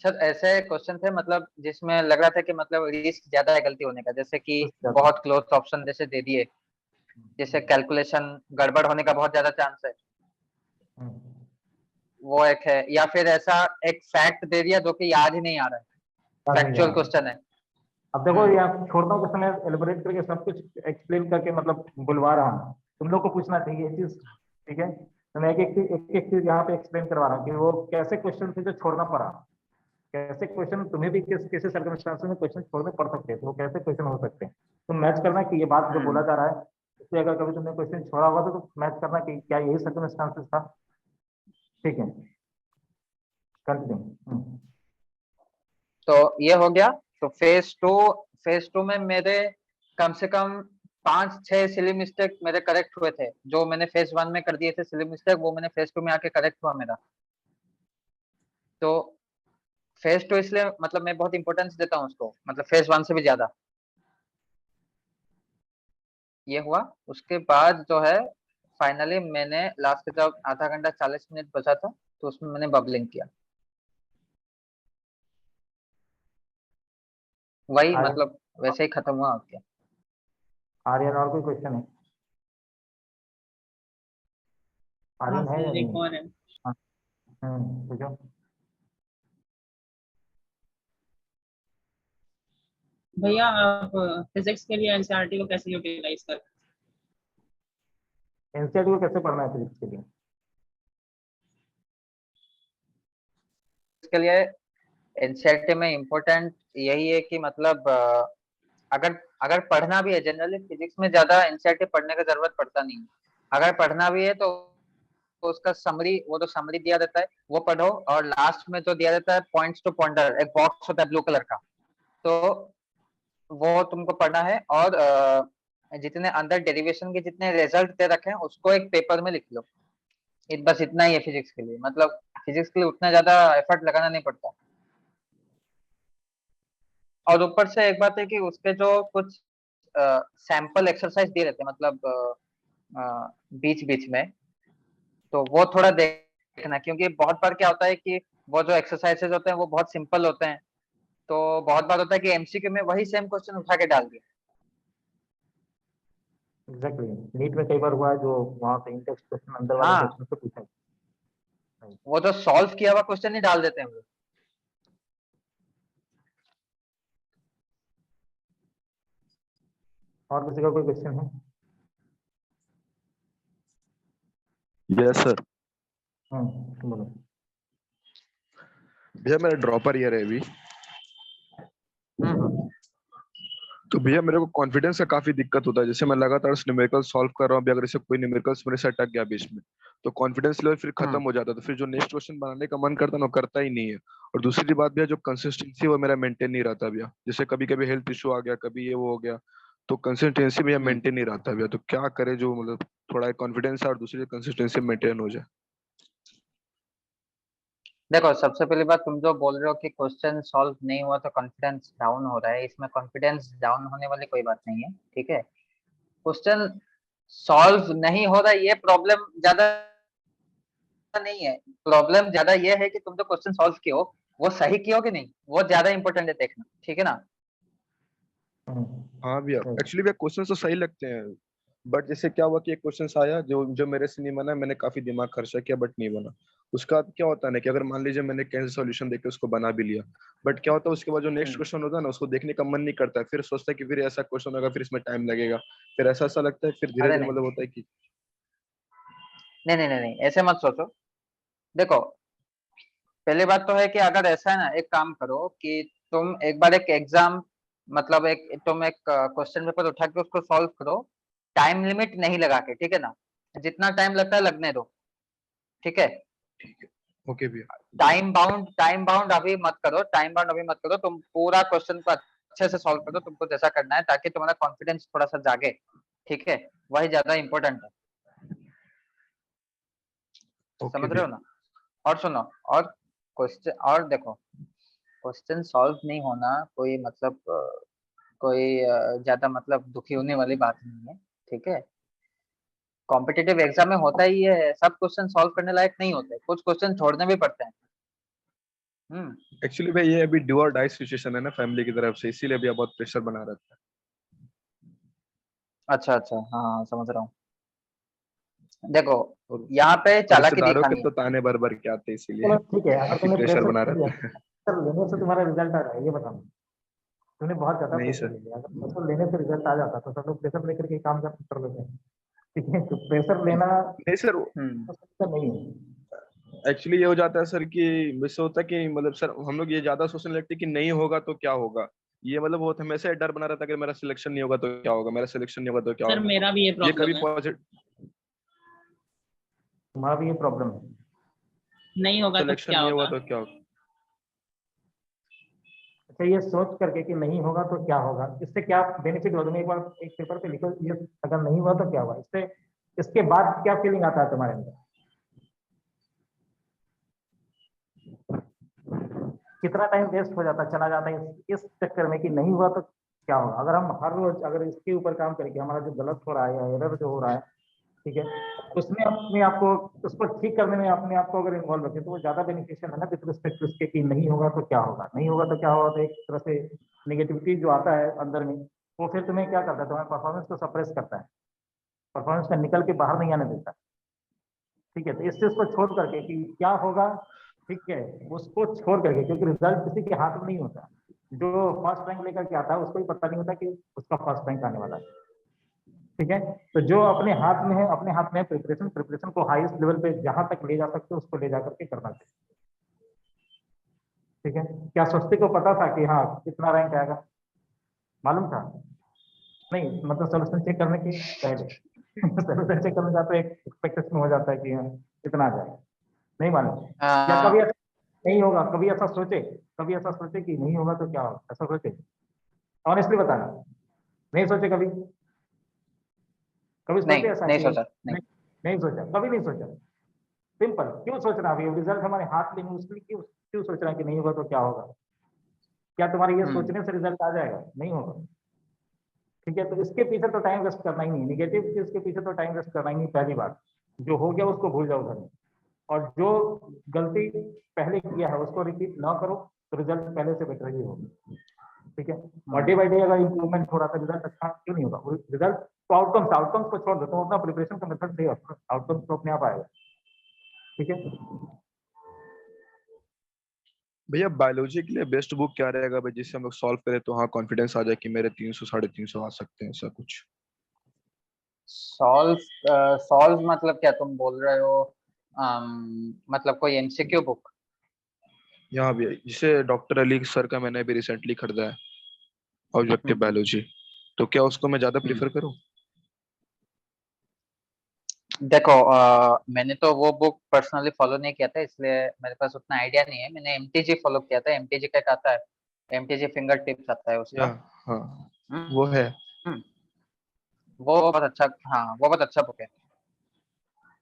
सर ऐसे क्वेश्चन थे मतलब जिसमें लग रहा था कि मतलब रिस्क ज्यादा है गलती होने का, जैसे कि बहुत क्लोज ऑप्शन जैसे दे दिए, जैसे कैलकुलेशन गड़बड़ होने का बहुत ज्यादा चांस है, वो एक है, या फिर ऐसा एक फैक्ट दे दिया जो कि याद ही नहीं आ रहा है, फैक्चुअल क्वेश्चन है। अब देखो यार, छोड़ता हूँ क्वेश्चन है, एलिबोरेट करके सब कुछ एक्सप्लेन करके मतलब बुलवा रहा हूँ, तुम लोग को पूछना चाहिए ये चीज, ठीक है, तो मैं एक चीज यहाँ पे एक्सप्लेन करवा रहा हूँ कि वो कैसे क्वेश्चन थे जो छोड़ना पड़ा, कैसे क्वेश्चन तुम्हें भी किसी सर्कमस्टांसेस में क्वेश्चन छोड़ने पड़ सकते हैं, तो वो कैसे क्वेश्चन हो सकते हैं, तो मैच करना कि ये बात जो बोला जा रहा है, इससे अगर कभी तुमने क्वेश्चन छोड़ा होगा तो मैच करना कि क्या यही सर्कमस्टांसेस था, ठीक है, कंटिन्यू। तो ये हो गया। तो फेज 2 में मेरे कम से कम 5-6 सिली मिस्टेक मेरे करेक्ट हुए थे, जो मैंने फेज 1 में कर दिए थे सिली मिस्टेक, वो मैंने फेज 2 में आके करेक्ट हुआ मेरा। तो फेज 2 इसलिए मतलब मैं बहुत इंपॉर्टेंस देता हूँ उसको, मतलब फेज 1 से भी ज्यादा। ये हुआ, उसके बाद जो है फाइनली मैंने लास्ट के जब आधा घंटा 40 मिनट बचा था तो उसमें मैंने बबलिंग किया, वही आर्यन, मतलब वैसे ही खत्म हुआ। ओके आर्यन और कोई क्वेश्चन है? हाँ आर्यन है या सर, एक नहीं? और है। हाँ, पूछो। भैया आप फिजिक्स के लिए एनसीईआरटी को कैसे यूटिलाइज करते एनसीईआरटी को कैसे पढ़ना है फिजिक्स के लिए? इसके लिए एनसीईआरटी में इम्पोर्टेंट यही है कि मतलब अगर अगर पढ़ना भी है, जनरली फिजिक्स में ज्यादा एनसीईआरटी पढ़ने का जरूरत पड़ता नहीं है। अगर पढ़ना भी है तो उसका समरी, वो तो समरी दिया रहता है वो पढ़ो, और लास्ट में जो दिया रहता है पॉइंट्स टू पॉइंटर, एक बॉक्स होता है ब्लू कलर का, तो वो तुमको पढ़ना है। और जितने अंदर डेरिवेशन के जितने रिजल्ट दे रखे हैं उसको एक पेपर में लिख लो। बस इतना ही है फिजिक्स के लिए, मतलब फिजिक्स के लिए उतना ज्यादा एफर्ट लगाना नहीं पड़ता। और ऊपर से एक बात है कि उसके जो कुछ सैंपल एक्सरसाइज दिए रहते हैं, मतलब बीच बीच में, तो वो थोड़ा देखना, क्योंकि बहुत बार क्या होता है कि वो जो एक्सरसाइजेज होते हैं वो बहुत सिंपल होते हैं, तो बहुत बार होता है कि एमसीक्यू में वही सेम क्वेश्चन उठा के डाल दिया। एग्जैक्टली, नीट में कई बार हुआ है जो वहां से इंटेक्स्ट क्वेश्चन अंदर वाले हाँ, क्वेश्चन से पूछा है। वो जो सॉल्व किया हुआ क्वेश्चन ही डाल देते हैं वो। और किसी का कोई क्वेश्चन है? Yes sir. बोलो। भैया मेरा ड्रॉपर ईयर है अभी, हम्म तो भैया मेरे को कॉन्फिडेंस का काफी दिक्कत होता है। जैसे मैं लगातार न्यूमेरिकल सॉल्व कर रहा हूँ, अभी अगर इसे कोई न्यूमेरिकल्स मेरे से अटक गया बीच में, तो कॉन्फिडेंस लेवल फिर खत्म हम्म हो जाता है, तो फिर जो नेक्स्ट क्वेश्चन बनाने का मन करता है ना वो करता ही नहीं है। और दूसरी बात भैया, जो कंसिस्टेंसी वो मेरा मेंटेन नहीं रहता भैया। जैसे कभी कभी हेल्थ इशू आ गया, कभी ये वो हो गया, तो कंसिस्टेंसी भैया हम्म। मेंटेन नहीं रहता भैया। तो क्या करे जो मतलब थोड़ा कॉन्फिडेंस और दूसरी कंसिस्टेंसी मेंटेन हो जाए। देखो, सबसे पहली बात, तुम जो बोल रहे हो कि क्वेश्चन सॉल्व नहीं हुआ तो कॉन्फिडेंस डाउन हो रहा है, इसमें कॉन्फिडेंस डाउन होने वाली कोई बात नहीं है, ठीक है। क्वेश्चन सॉल्व नहीं हो रहा है ये प्रॉब्लम ज्यादा नहीं है, प्रॉब्लम ज्यादा ये है कि तुम जो क्वेश्चन सॉल्व किए हो वो सही किए हो कि नहीं, वो ज्यादा इंपॉर्टेंट है देखना, ठीक है ना। हाँ भैया, हम्म, एक्चुअली भैया क्वेश्चन तो सही लगते हैं, बट जैसे क्या हुआ कि एक क्वेश्चन आया जो जो मेरे से नहीं बना, मैंने काफी दिमाग खर्चा किया बट नहीं बना। उसका बाद क्या होता है ना कि अगर मान लीजिए मैंने कैसे सॉल्यूशन देके उसको बना भी लिया, बट क्या होता है उसके बाद जो नेक्स्ट हम्म। क्वेश्चन होता है ना उसको देखने का मन नहीं करता है, फिर सोचता है कि फिर ऐसा क्वेश्चन होगा, फिर इसमें टाइम लगेगा, फिर ऐसा ऐसा लगता है, फिर धीरे अरे धीरे नहीं मतलब होता है कि नहीं नहीं नहीं नहीं, ऐसे मत सोचो। देखो, पहली बात तो है कि अगर ऐसा है ना, एक काम करो कि तुम एक बार एक एग्जाम, मतलब एक तुम एक क्वेश्चन पेपर उठा के उसको सॉल्व करो, टाइम लिमिट नहीं लगा के, ठीक है ना। जितना टाइम लगता है लगने दो, ठीक है। ओके भैया। टाइम बाउंड अभी मत करो, टाइम बाउंड अभी मत करो, तुम पूरा क्वेश्चन को अच्छे से सॉल्व करो, तुमको जैसा करना है, ताकि तुम्हारा कॉन्फिडेंस थोड़ा सा जागे, ठीक है। वही ज्यादा इंपॉर्टेंट है, ओके समझ रहे भैया। हो ना। और सुनो, और क्वेश्चन, और देखो, क्वेश्चन सॉल्व नहीं होना कोई मतलब कोई ज्यादा मतलब दुखी होने वाली बात नहीं है, ठीक है। कॉम्पिटिटिव एग्जाम में होता ही है, सब क्वेश्चन सॉल्व करने लायक नहीं होते, कुछ क्वेश्चन छोड़ने भी पड़ते हैं। हम्म। एक्चुअली भैया ये अभी डू और डाई सिचुएशन है ना फैमिली की तरफ से, इसीलिए भैया बहुत प्रेशर बना रहता है। अच्छा अच्छा, हाँ हाँ, समझ रहा हूँ। देखो, और यहाँ पे और चालाकी रिश्तेदारों के दिखानी है। तो ताने भर भर के आते हैं, चलो इसीलिए ठीक है, अगर काफी तूने प्रेशर प्रेशर बना ले लिया, रहता है। प्रेशर लेने से तुम्हारा रिजल्ट आ रहा है ये बताओ। तूने बहुत ज्यादा नहीं प्रेशर सर। ले लिया, अगर प्रेशर लेने से रिजल्ट आ जाता तो सब लोग प्रेशर लेकर के काम कर लेते हैं। ठीक है, तो प्रेशर लेना नहीं सर, हम्म। तो सही नहीं है। एक्चुअली ये हो जाता है सर कि मुझसे होता है कि मतलब सर हम लोग ये ज्यादा सोचने लगते हैं कि नहीं होगा तो क्या होगा। ये मतलब वो हमेशा ये डर बना रहता है कि मेरा सिलेक्शन नहीं होगा तो क्या होगा, मेरा सिलेक्शन नहीं होगा तो क्या सर होगा। मेरा भी ये ये कभी प्रॉब्लम है, पॉजिटिव तुम्हारा भी ये प्रॉब्लम है। नहीं होगा तो सिलेक्शन क्या नहीं होगा होगा। तो क्या होगा। अच्छा, ये सोच करके कि नहीं होगा तो क्या होगा, इससे क्या बेनिफिट होगा? तुम एक बार एक पेपर पे लिखो ये अगर नहीं हुआ तो क्या हुआ, इससे इसके बाद क्या फीलिंग आता है तुम्हारे अंदर? कितना टाइम वेस्ट हो जाता, चला जाता है इस चक्कर में कि नहीं हुआ तो क्या होगा। अगर हम हर रोज अगर इसके ऊपर काम करें कि हमारा जो गलत हो रहा है या एरर जो हो रहा है ठीक है, उसमें अपने आप को, उसको ठीक करने में अपने आप को अगर इन्वॉल्व रखें तो वो ज्यादा बेनिफिशियल है ना, विद रिस्पेक्ट टू उसके कि नहीं होगा तो क्या होगा, नहीं होगा तो क्या होगा, तो एक तरह से निगेटिविटी जो आता है अंदर में, वो फिर तुम्हें क्या करता है, तुम्हारे परफॉर्मेंस को सप्रेस करता है, परफॉर्मेंस का निकल के बाहर नहीं आने देता। ठीक है, तो इस चीज को छोड़ करके कि क्या होगा, ठीक है, उसको छोड़ करके, क्योंकि रिजल्ट किसी के हाथ में नहीं होता, जो फर्स्ट रैंक लेकर के आता है उसको भी पता नहीं होता कि उसका फर्स्ट रैंक आने वाला है। ठीक है, तो जो अपने हाथ में है, अपने हाथ में प्रिपरेशन, प्रिपरेशन को हाईएस्ट लेवल पे जहां तक ले जा सकते हो उसको ले जाकर के करना चाहिए। ठीक है, क्या स्वस्ति को पता था कि हाँ कितना रैंक आएगा, मालूम था? नहीं, मतलब सोल्यूशन चेक करने के पहले सोल्यूशन चेक करने जाते एक एक्सपेक्टेशन हो जाता है कि हाँ इतना आ जाएगा, नहीं मालूम, या कभी ऐसा नहीं होगा, कभी ऐसा सोचे, कभी ऐसा सोचे कि नहीं होगा तो क्या होगा, ऐसा सोचे, ऑनेस्टली बताना, नहीं सोचे कभी, कभी सोचे ऐसा नहीं कि सोचा, नहीं सोचा, कभी नहीं सोचा? सिंपल, क्यों सोचना, अभी रिजल्ट हमारे हाथ में नहीं, उसके लिए क्यों क्यों सोच रहा है कि नहीं होगा तो क्या होगा? क्या तुम्हारे ये सोचने से रिजल्ट आ जाएगा? नहीं होगा। ठीक है, तो इसके पीछे तो टाइम वेस्ट करना ही नहीं, निगेटिव चीज के पीछे तो टाइम वेस्ट करना ही नहीं, पहली बात, जो हो गया उसको भूल जाओ घर में, और जो गलती पहले किया है उसको रिपीट ना करो, तो रिजल्ट पहले से बेटर ही होगा। ठीक है, और डे बाई डे अगर इंप्रूवमेंट हो रहा था, रिजल्ट अच्छा क्यों नहीं होगा? रिजल्ट तो आउटकम्स, आउटकम्स को छोड़ दो, तुम अपना प्रिपरेशन का मेथड सही रखो, आउटकम्स तो अपने आप आएगा। ठीक है, भैया बायोलॉजी के लिए बेस्ट बुक क्या रहेगा भाई, जिससे हम लोग सॉल्व करें तो हाँ कॉन्फिडेंस आ जाए कि मेरे 300 350 आ सकते हैं, ऐसा कुछ? सॉल्व सॉल्व मतलब क्या तुम बोल रहे हो? मतलब कोई एमसीक्यू बुक? यहाँ भी जिसे डॉक्टर अली सर का मैंने अभी रिसेंटली खरीदा है, ऑब्जेक्टिव बायोलॉजी, तो क्या उसको मैं ज्यादा प्रीफर करूँ? देखो मैंने तो वो बुक पर्सनली फॉलो नहीं किया था, इसलिए मेरे पास उतना आइडिया नहीं है। मैंने एमटीजी फॉलो किया था, एमटीजी का एक आता है, एमटीजी फिंगर टिप्स आता है या उसका। हाँ, हम्म, वो है। हम्म, वो बहुत अच्छा, हाँ वो बहुत अच्छा बुक है।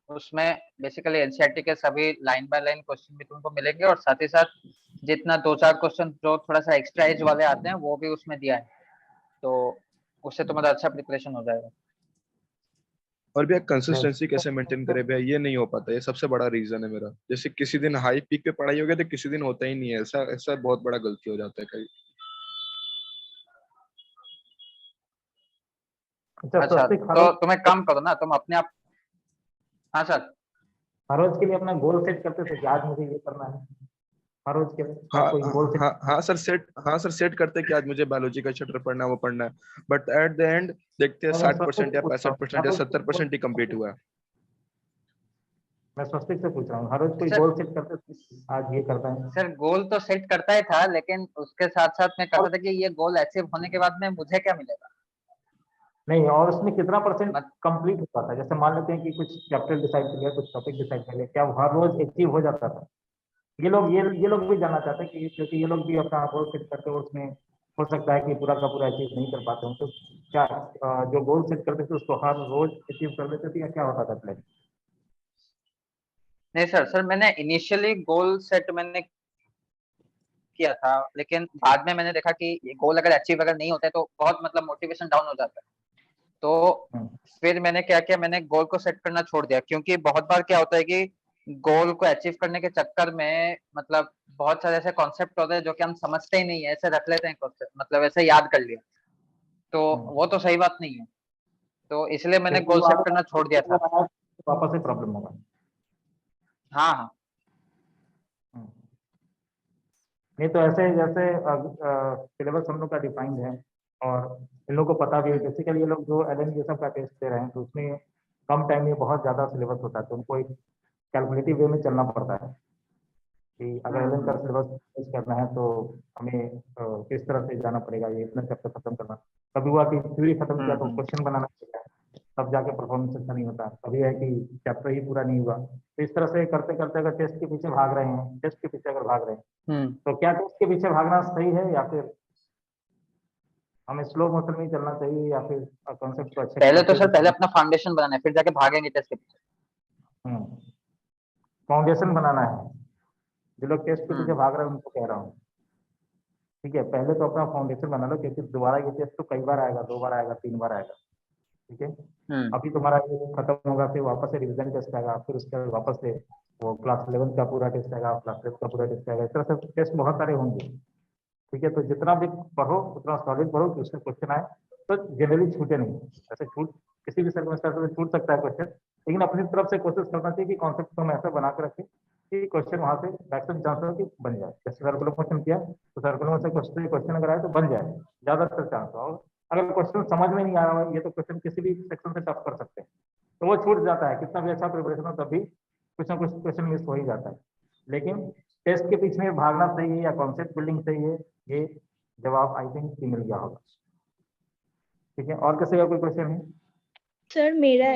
उसमें बेसिकली एनसीईआरटी के सभी लाइन बाय लाइन क्वेश्चन भी तुमको मिलेंगे, और साथ ही साथ जितना दो चार क्वेश्चन जो थोड़ा सा एक्स्ट्रा एज वाले आते हैं वो भी उसमें दिया है, तो उससे तुम्हारा अच्छा प्रिपरेशन हो जाएगा। और भैया कंसिस्टेंसी कैसे मेंटेन करे भैया, ये नहीं हो पाता, ये सबसे बड़ा रीजन है मेरा। जैसे किसी दिन हाई पीक पे पढ़ाई हो गया तो किसी दिन होता ही नहीं है, ऐसा ऐसा बहुत बड़ा गलती हो जाता है कई। अच्छा अच्छा, स्वस्तिक, हर तो रोज, तुम एक काम करो ना, तुम अपने आप। हाँ सर। हर रोज के लिए अपना गोल सेट करते थे कि आज मुझे ये करना है, हर रोज के लिए हाँ आज कोई गोल सेट। हाँ हाँ सर सेट करते हैं कि आज मुझे बायोलॉजी का चैप्टर पढ़ना है, वो पढ़ना है, बट एट द एंड देखते हैं मैं 60% स्वस्तिक से या पूछ रहा हूँ, 65% हर या रोज कोई गोल, 70% ही कंप्लीट हुआ है। मैं स्वस्तिक से पूछ रहा हूँ, हर रोज कोई सर गोल सेट करते थे आज ये करना है? सर गोल तो सेट करता ही था, लेकिन उसके साथ साथ मैं करता था कि ये गोल अचीव होने के बाद में मुझे क्या मिलेगा। नहीं, और उसमें कितना परसेंट मत कंप्लीट हो पाता है? जैसे मान लेते हैं कि कुछ चैप्टर डिसाइड कर लिया, कुछ टॉपिक डिसाइड कर लिया, क्या वो हर रोज अचीव हो जाता था? ये लोग भी जानना चाहते हैं कि, क्योंकि ये लोग भी अपना गोल सेट करते हैं, उसमें हो सकता है कि पूरा का पूरा अचीव नहीं कर पाते हो, तो क्या जो गोल सेट करते थे उसको हर रोज अचीव कर लेते थे, या क्या होता था प्लान? नहीं सर, मैंने इनिशियली गोल सेट मैंने किया था, लेकिन बाद में मैंने देखा कि ये गोल अगर अचीव अगर नहीं होता है तो बहुत मतलब मोटिवेशन डाउन हो जाता है। तो फिर मैंने क्या किया, मैंने गोल को सेट करना छोड़ दिया, क्योंकि बहुत बार क्या होता है कि गोल को अचीव करने के चक्कर में मतलब बहुत सारे ऐसे कॉन्सेप्ट होते हैं जो कि हम समझते ही नहीं है, ऐसे रख लेते हैं concept, मतलब ऐसे याद कर लिया, तो वो तो सही बात नहीं है। तो इसलिए मैंने क्योंकि गोल वो सेट करना छोड़ दिया था। अगर आया तो वापस से प्रॉब्लम होगा। हाँ हाँ। हम्म। नहीं तो ऐसे जैसे सिलेबस हम लोग का डिफाइंड है, और इन लोगों को पता भी है, बेसिकली ये लोग जो एल ये सब का टेस्ट दे रहे हैं, तो उसमें कम टाइम में बहुत ज्यादा सिलेबस होता है, तो उनको एक कैलकुलेटिव वे में चलना पड़ता है कि अगर एल का सिलेबस टेस्ट करना है तो हमें किस तरह से जाना पड़ेगा, ये इतना चैप्टर खत्म करना। कभी हुआ कि थ्योरी खत्म किया तो क्वेश्चन बनाना पड़ेगा, तब जाके परफॉर्मेंस अच्छा नहीं होता। कभी है कि चैप्टर ही पूरा नहीं हुआ, तो इस तरह से करते करते अगर टेस्ट के पीछे भाग रहे हैं, टेस्ट के पीछे अगर भाग रहे हैं, तो क्या टेस्ट के पीछे भागना सही है, या फिर हमें स्लो मोशन में ही चलना चाहिए, या फिर कॉन्सेप्ट को अच्छे पहले तो अच्छे सर, से पहले समझ। अपना फाउंडेशन बनाना है, फिर जाके भागेंगे टेस्ट के पीछे। फाउंडेशन बनाना है, जो लोग टेस्ट के पीछे हम्म भाग रहे हैं उनको कह रहा हूँ। ठीक है, पहले तो अपना फाउंडेशन बना लो, क्योंकि दोबारा ये टेस्ट तो कई बार आएगा, 2 बार आएगा, 3 बार आएगा। ठीक है, अभी तुम्हारा ये खत्म होगा, फिर वापस से रिवीजन टेस्ट आएगा, फिर उसके बाद वापस से वो क्लास 11 का पूरा टेस्ट आएगा, क्लास 12 का पूरा टेस्ट आएगा, इस तरह से टेस्ट बहुत सारे होंगे। ठीक है, तो जितना भी पढ़ो उतना सॉलिड पढ़ो कि उसका क्वेश्चन आए तो जनरली छूटे नहीं। ऐसे छूट किसी भी सर्कमस्टेंस में छूट सकता है क्वेश्चन, लेकिन अपनी तरफ से कोशिश करना चाहिए कि कॉन्सेप्ट को हम ऐसा बना के रखें कि क्वेश्चन वहां से मैक्सिमम चांस हो कि बन जाए। जैसे सर्कुलर मोशन किया तो सर्कुलर मोशन क्वेश्चन अगर आए तो बन जाए, ज्यादातर चांस हो। अगर क्वेश्चन समझ में नहीं आ रहा है ये तो क्वेश्चन किसी भी सेक्शन से टफ कर सकते हैं, तो वो छूट जाता है। कितना भी अच्छा प्रिपरेशन हो तब भी कुछ ना कुछ क्वेश्चन मिस हो ही जाता है। लेकिन टेस्ट के पीछे भागना सही है या कॉन्सेप्ट बिल्डिंग सही है, ये जवाब आई थिंक मिल गया होगा। ठीक है, और किसी का कोई क्वेश्चन है? सर मेरा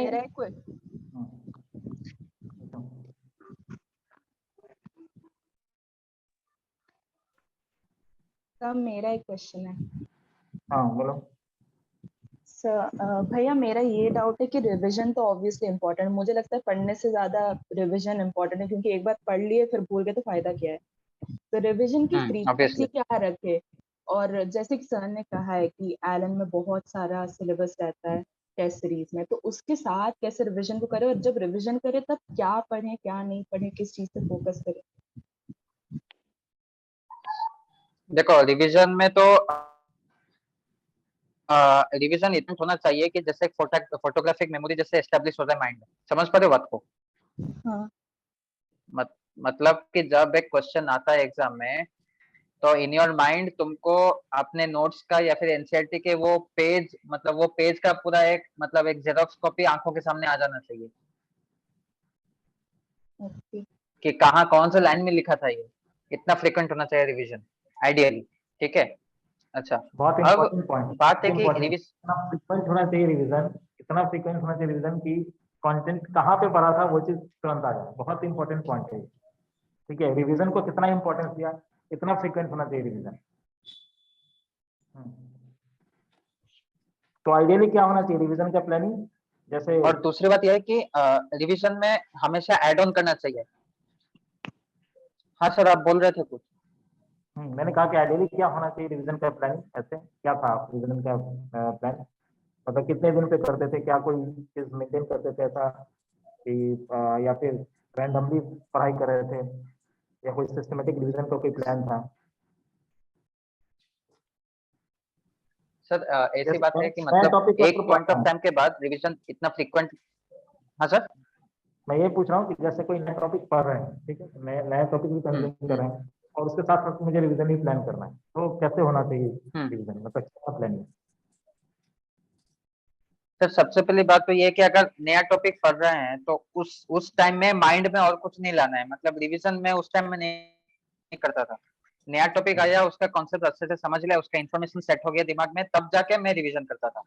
मेरा एक क्वेश्चन है। हाँ बोलो। सर भैया मेरा ये डाउट है कि रिवीजन तो ऑब्वियसली इम्पोर्टेंट, मुझे लगता है पढ़ने से ज्यादा रिवीजन इम्पोर्टेंट है, क्योंकि एक बार पढ़ लिए फिर भूल गए तो फायदा क्या है। तो रिवीजन की फ्रीक्वेंसी क्या रखे, और जैसे कि सर ने कहा है कि एलन में बहुत सारा सिलेबस रहता है टेस्ट सीरीज में, तो उसके साथ कैसे रिवीजन को करें, और जब रिवीजन करें तब क्या पढ़ें क्या नहीं पढ़ें, किस चीज पे फोकस करें। देखो रिवीजन में तो रिवीजन इतना होना चाहिए कि जैसे फोटोग्राफिक मेमोरी जैसे एस्टेब्लिश हो जाए माइंड में। समझ पा रहे हो बात को? हाँ। मतलब कि जब एक क्वेश्चन आता है एग्जाम में तो इन योर माइंड तुमको अपने नोट्स का या फिर एनसीईआरटी के वो पेज, मतलब वो पेज का पूरा एक मतलब एक जेरॉक्स कॉपी आंखों के सामने आ जाना चाहिए कि कहाँ कौन सा लाइन में लिखा था ये। इतना फ्रीक्वेंट होना चाहिए रिवीजन आइडियली। ठीक है, अच्छा बहुत अब इंपॉर्टेंट पॉइंट, बात है कि इतना फ्रीक्वेंट होना चाहिए रिवीजन, इतना फ्रीक्वेंट होना चाहिए रिवीजन की कंटेंट कहाँ पे पढ़ा था वो चीज तुरंत आ जाए। बहुत इंपॉर्टेंट पॉइंट है। ठीक है, रिवीजन को कितना इंपॉर्टेंस दिया, इतना फ्रीक्वेंट होना चाहिए रिवीजन। तो आइडियली क्या होना चाहिए रिवीजन का प्लानिंग? जैसे और दूसरी बात यह है कि रिवीजन में हमेशा ऐड ऑन करना चाहिए। हाँ सर आप बोल रहे थे कुछ? मैंने कहा कि आइडियली क्या होना चाहिए रिवीजन का प्लानिंग, ऐसे क्या था रिवीजन का प्लान? मतलब कितने दिन पे करते थे, क्या कोई चीज मेंटेन करते थे ऐसा कि या फिर रैंडमली पढ़ाई कर रहे थे, या कोई सिस्टमेटिक रिवीजन का कोई प्लान था? सर ऐसी बात है कि मतलब एक पॉइंट ऑफ टाइम के बाद रिवीजन इतना फ्रीक्वेंट। हाँ सर मैं ये पूछ रहा हूँ कि जैसे कोई नया टॉपिक पढ़ रहे हैं, ठीक है, नया टॉपिक भी कंज्यूम कर रहे हैं और उसके साथ साथ मुझे रिवीजन भी प्लान करना है, तो कैसे होना चाहिए रिवीजन, मतलब क्या प्लानिंग? सर सबसे पहली बात तो ये है कि अगर नया टॉपिक पढ़ रहे हैं तो उस टाइम में माइंड में और कुछ नहीं लाना है। मतलब रिवीजन में उस टाइम में नहीं करता था। नया टॉपिक आया, उसका कॉन्सेप्ट अच्छे से समझ लिया, उसका इन्फॉर्मेशन सेट हो गया दिमाग में, तब जाके मैं रिवीजन करता था।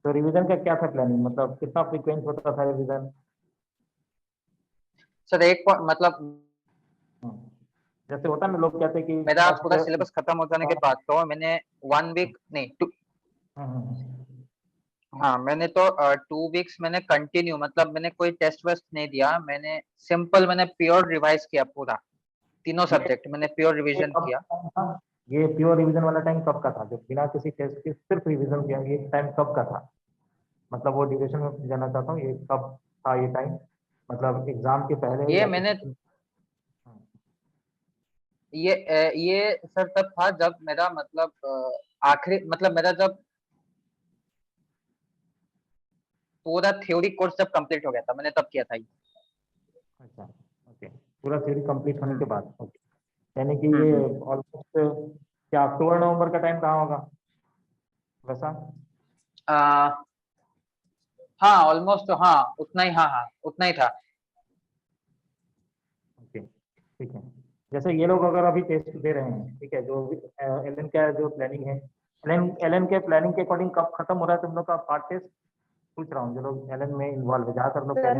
तो रिवीजन का क्या था प्लानिंग, मतलब कितना फ्रीक्वेंट होता था रिवीजन? सर एक मतलब जैसे होता है ना, लोग कहते हैं कि मेरा पूरा सिलेबस खत्म हो जाने के बाद तो मैंने 1 वीक नहीं 2 हाँ मैंने तो 2 वीक्स मैंने कंटिन्यू, मतलब मैंने कोई टेस्ट वेस्ट नहीं दिया, मैंने सिंपल मैंने प्योर रिवाइज किया पूरा, तीनों सब्जेक्ट मैंने प्योर रिवीजन किया। ये प्योर रिवीजन वाला टाइम कब का था, जब बिना किसी टेस्ट के सिर्फ रिवीजन किया, ये टाइम कब का था? मतलब वो ड्यूरेशन में जानना चाहता हूँ, ये कब था ये टाइम, मतलब एग्जाम के पहले ये या मैंने ये सर तब था जब मेरा मतलब आखिरी मतलब मेरा जब पूरा थ्योरी कोर्स जब कंप्लीट हो गया था मैंने तब किया था ये। अच्छा ओके, पूरा थ्योरी कंप्लीट होने के बाद, ओके, यानी कि ये ऑलमोस्ट क्या अक्टूबर नवंबर का टाइम कहाँ होगा वैसा? हाँ ऑलमोस्ट, हाँ उतना ही, हाँ उतना ही था। ओके ठीक है, जैसे ये लोग अगर अभी टेस्ट दे रहे हैं, ठीक है, जो एलएन का जो प्लानिंग है, एलएन के प्लानिंग के अकॉर्डिंग कब खत्म हो रहा है तुम लोग का पार्ट टेस्ट? पूछ रहा हूँ, जो लोग एलएन में इन्वॉल्व है, ज्यादातर लोग सर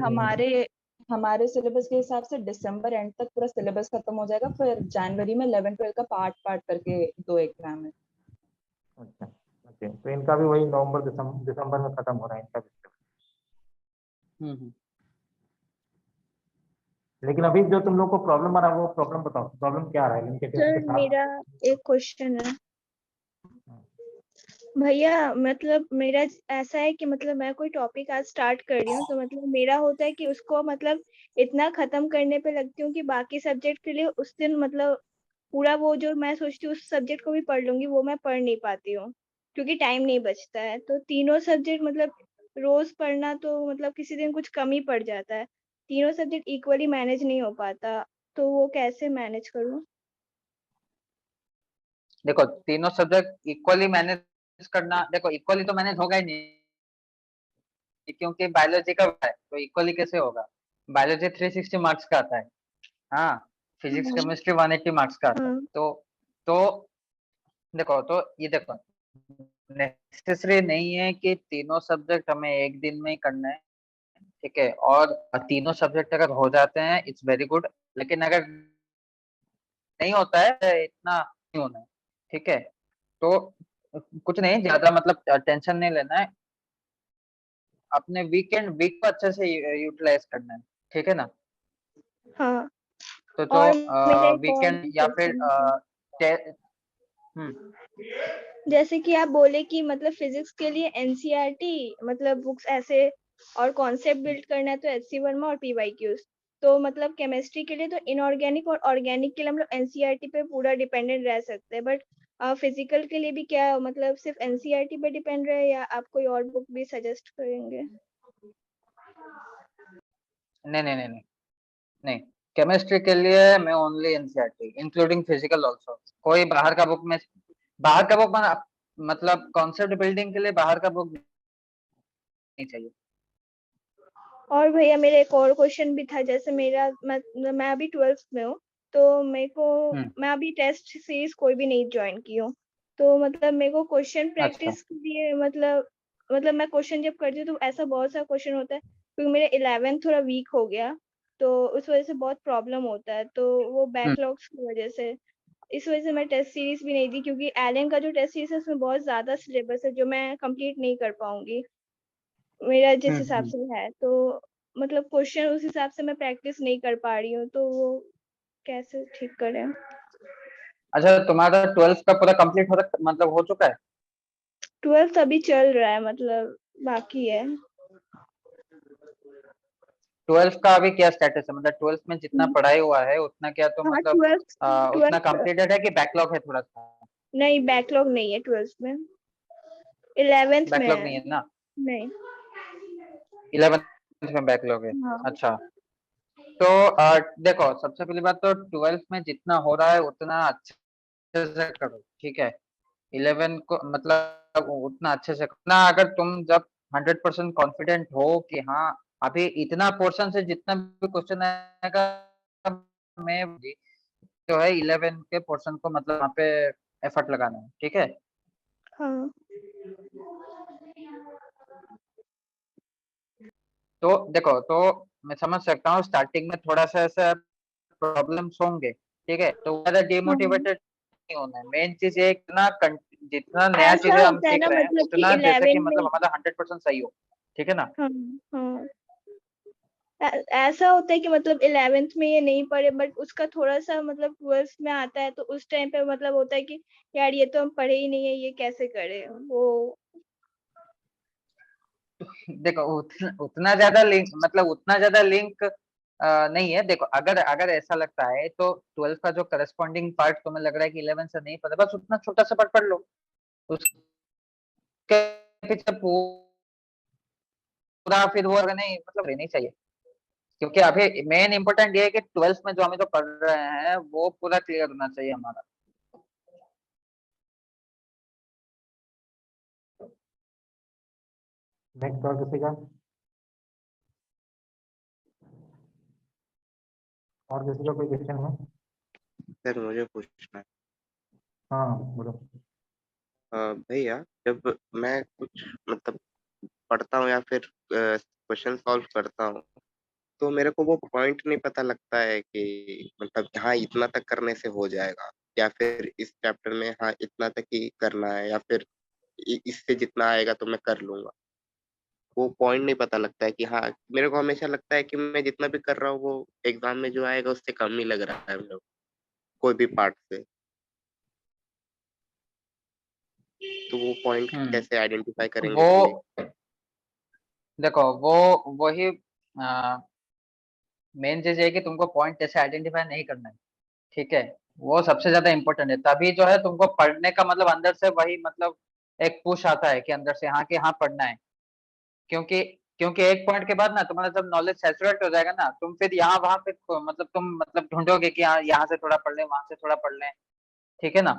हमारे सिलेबस के हिसाब से दिसंबर एंड तक पूरा सिलेबस खत्म हो जाएगा, फिर जनवरी में 11-12 का पार्ट करके 2 एग्जाम है। अच्छा ओके, तो इनका भी वही नवंबर दिसंबर में खत्म हो रहा है इनका भी। लेकिन अभी जो तुम लोग को प्रॉब्लम आ रहा है वो प्रॉब्लम बताओ, प्रॉब्लम क्या आ रहा है इनके टेस्ट के सर साथ? मेरा एक क्वेश्चन है, भैया मतलब मेरा ऐसा है कि मतलब मैं कोई टॉपिक आज स्टार्ट कर रही हूँ तो मतलब मेरा होता है कि उसको मतलब इतना खत्म करने पे लगती हूँ कि बाकी सब्जेक्ट के लिए उस दिन मतलब पूरा वो जो मैं सोचती हूँ उस सब्जेक्ट को भी पढ़ लूंगी वो मैं पढ़ नहीं पाती हूँ क्योंकि टाइम नहीं बचता है। तो तीनों सब्जेक्ट मतलब रोज पढ़ना तो मतलब किसी दिन कुछ कम ही पड़ जाता है। तीनों सब्जेक्ट इक्वली मैनेज नहीं हो पाता, तो वो कैसे मैनेज करूँ? देखो तीनों सब्जेक्ट इक्वली मैनेज करना, देखो इक्वली तो मैनेज होगा ही नहीं क्योंकि बायोलॉजी का है तो इक्वली कैसे होगा। बायोलॉजी 360 मार्क्स का आता है। हाँ, फिजिक्स हाँ। केमिस्ट्री 180 मार्क्स का आता है। हाँ। तो देखो, तो ये देखो नेसेसरी नहीं है कि तीनों सब्जेक्ट हमें एक दिन में ही करना है, ठीक है। और तीनों सब्जेक्ट अगर हो जाते हैं इट्स वेरी गुड, लेकिन अगर नहीं होता है इतना नहीं होना है, ठीक है। तो कुछ नहीं, ज्यादा मतलब टेंशन नहीं लेना है, अपने वीक को अच्छे से यूटिलाइज करना है, ठीक है ना। हाँ। तो और मेरा एक और वीकेंड या फिर क्वेश्चन था, हम्म जैसे कि आप बोले कि मतलब फिजिक्स के लिए एनसीईआरटी मतलब बुक्स ऐसे और कॉन्सेप्ट बिल्ड करना है तो एचसी वर्मा और पीवाईक्यूज, तो मतलब केमिस्ट्री के लिए तो इनऑर्गेनिक और ऑर्गेनिक के लिए हम लोग एनसीईआरटी पे पूरा डिपेंडेंट रह सकते हैं, बट फिजिकल के लिए भी क्या मतलब सिर्फ एनसीईआरटी पे डिपेंड रहे या आप कोई और बुक भी सजेस्ट करेंगे? नहीं नहीं नहीं नहीं नहीं, केमिस्ट्री के लिए मैं only NCERT including physical also. कोई बाहर का बुक में, बाहर का बुक मतलब कॉन्सेप्ट बिल्डिंग के लिए बाहर का बुक नहीं चाहिए। और भैया मेरा एक और क्वेश्चन भी था, जैसे मैं अभी 12th में हूँ, तो मेरे को मैं अभी टेस्ट सीरीज कोई भी नहीं ज्वाइन की हूँ, तो मतलब मेरे को क्वेश्चन अच्छा प्रैक्टिस के लिए मतलब मैं क्वेश्चन जब करती हूँ तो ऐसा बहुत सा क्वेश्चन होता है क्योंकि मेरा 11th थोड़ा वीक हो गया, तो उस वजह से बहुत प्रॉब्लम होता है, तो वो बैकलॉग्स की वजह से इस वजह से मैं टेस्ट सीरीज भी नहीं दी, क्योंकि एलन का जो टेस्ट सीरीज है उसमें बहुत ज्यादा सिलेबस है जो मैं कंप्लीट नहीं कर पाऊंगी मेरा जिस हिसाब से है, तो मतलब क्वेश्चन उस हिसाब से मैं प्रैक्टिस नहीं कर पा रही हूँ, तो वो कैसे ठीक करें? अच्छा, तुम्हारा 12th का पूरा कंप्लीट हो मतलब हो चुका है? 12th अभी चल रहा है, मतलब बाकी है। 12th का अभी क्या स्टेटस है, मतलब 12th में जितना पढ़ाई हुआ है उतना क्या तो हाँ, मतलब 12th उतना 12th कंप्लीटेड है कि बैकलॉग है थोड़ा सा? नहीं, बैकलॉग नहीं है 12th में, 11th में बैकलॉग है। नहीं है ना? नहीं। 11th में बैकलॉग है? हाँ। अच्छा, तो देखो सबसे पहली बात तो 12th में जितना हो रहा है उतना अच्छे से करो, ठीक है। 11 को मतलब उतना अच्छे से करना, अगर तुम जब 100% कॉन्फिडेंट हो कि हाँ अभी इतना पोर्शन से जितना भी क्वेश्चन आएगा मैं जो है 11 के पोर्शन को मतलब वहाँ पे एफर्ट लगाना है, ठीक है। हाँ। तो देखो, तो मैं समझ सकता हूँ स्टार्टिंग में थोड़ा सा ऐसा प्रॉब्लम्स होंगे, ठीक है। तो ज्यादा हाँ। डिमोटिवेटेड नहीं होना है, मेन चीज ये जितना नया ऐसा चीजें हम होता है सीख ना रहे हैं मतलब कि उतना जैसे कि 11 मतलब में। हमारा 100% सही हो, ठीक है ना। हाँ। हाँ। ऐसा होता है कि मतलब 11th में ये नहीं पढ़े बट उसका थोड़ा सा मतलब 12th में आता है, तो उस टाइम पे मतलब होता है कि यार ये तो हम पढ़े ही नहीं है, ये कैसे करें वो। देखो उतना ज्यादा लिंक मतलब उतना ज्यादा लिंक नहीं है। देखो अगर अगर ऐसा लगता है तो 12th का जो करस्पॉन्डिंग पार्ट तुम्हें लग रहा है कि 11 से नहीं पता, बस उतना छोटा सा पार्ट पढ़ लो, उसके पीछे पूरा फिर वो अगर नहीं मतलब नहीं चाहिए, क्योंकि अभी मेन इंपॉर्टेंट ये है कि 12th में जो हम जो पढ़ रहे हैं वो पूरा क्लियर होना चाहिए हमारा। नेक्स्ट और किसी का, और किसी का कोई क्वेश्चन है? सर मुझे पूछना है। हाँ बोलो। भैया जब मैं कुछ मतलब पढ़ता हूँ या फिर क्वेश्चन सॉल्व करता हूँ तो मेरे को वो पॉइंट नहीं पता लगता है कि मतलब हाँ इतना तक करने से हो जाएगा, या फिर इस चैप्टर में हाँ इतना तक ही करना है, या फिर इससे जितना आएगा तो मैं कर लूंगा। वो पॉइंट नहीं पता लगता है कि हाँ, मेरे को हमेशा लगता है कि मैं जितना भी कर रहा हूँ वो एग्जाम में जो आएगा उससे कम ही लग रहा है मेरे को, कोई भी पार्ट से। तो वो पॉइंट कैसे आइडेंटिफाई करेंगे? वो देखो वो वही मेन चीज है कि तुमको पॉइंट कैसे आइडेंटिफाई नहीं करना है, ठीक है, वो सबसे ज्यादा इम्पोर्टेंट है। तभी जो है तुमको पढ़ने का मतलब अंदर से वही मतलब एक पुश आता है कि अंदर से हाँ कि हाँ पढ़ना है। क्योंकि क्योंकि एक पॉइंट के बाद ना तुम्हारा जब नॉलेज सैचुरेट हो जाएगा ना, तुम फिर यहाँ वहां पे मतलब तुम मतलब ढूंढोगे कि हाँ यहाँ से थोड़ा पढ़ लें, वहां से थोड़ा पढ़ लें, ठीक है ना।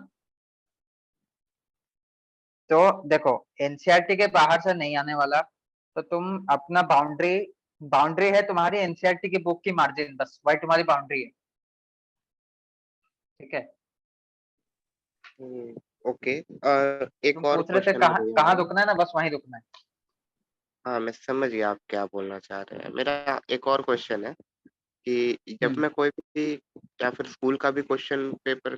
तो देखो एनसीईआरटी के बाहर से नहीं आने वाला, तो तुम अपना बाउंड्री बाउंड्री है तुम्हारी एनसीईआरटी की बुक की मार्जिन, बस वही तुम्हारी बाउंड्री है, ठीक है। ओके, एक तुम और पूछ रहे थे क्वेश्चन कहाँ मेरे कहाँ यहाँ। रुकना है ना, बस वहीं रुकना है। हाँ, मैं समझ गया आप क्या बोलना चाह रहे हैं। मेरा एक और क्वेश्चन है कि जब मैं कोई भी या फिर स्कूल का भी क्वेश्चन पेपर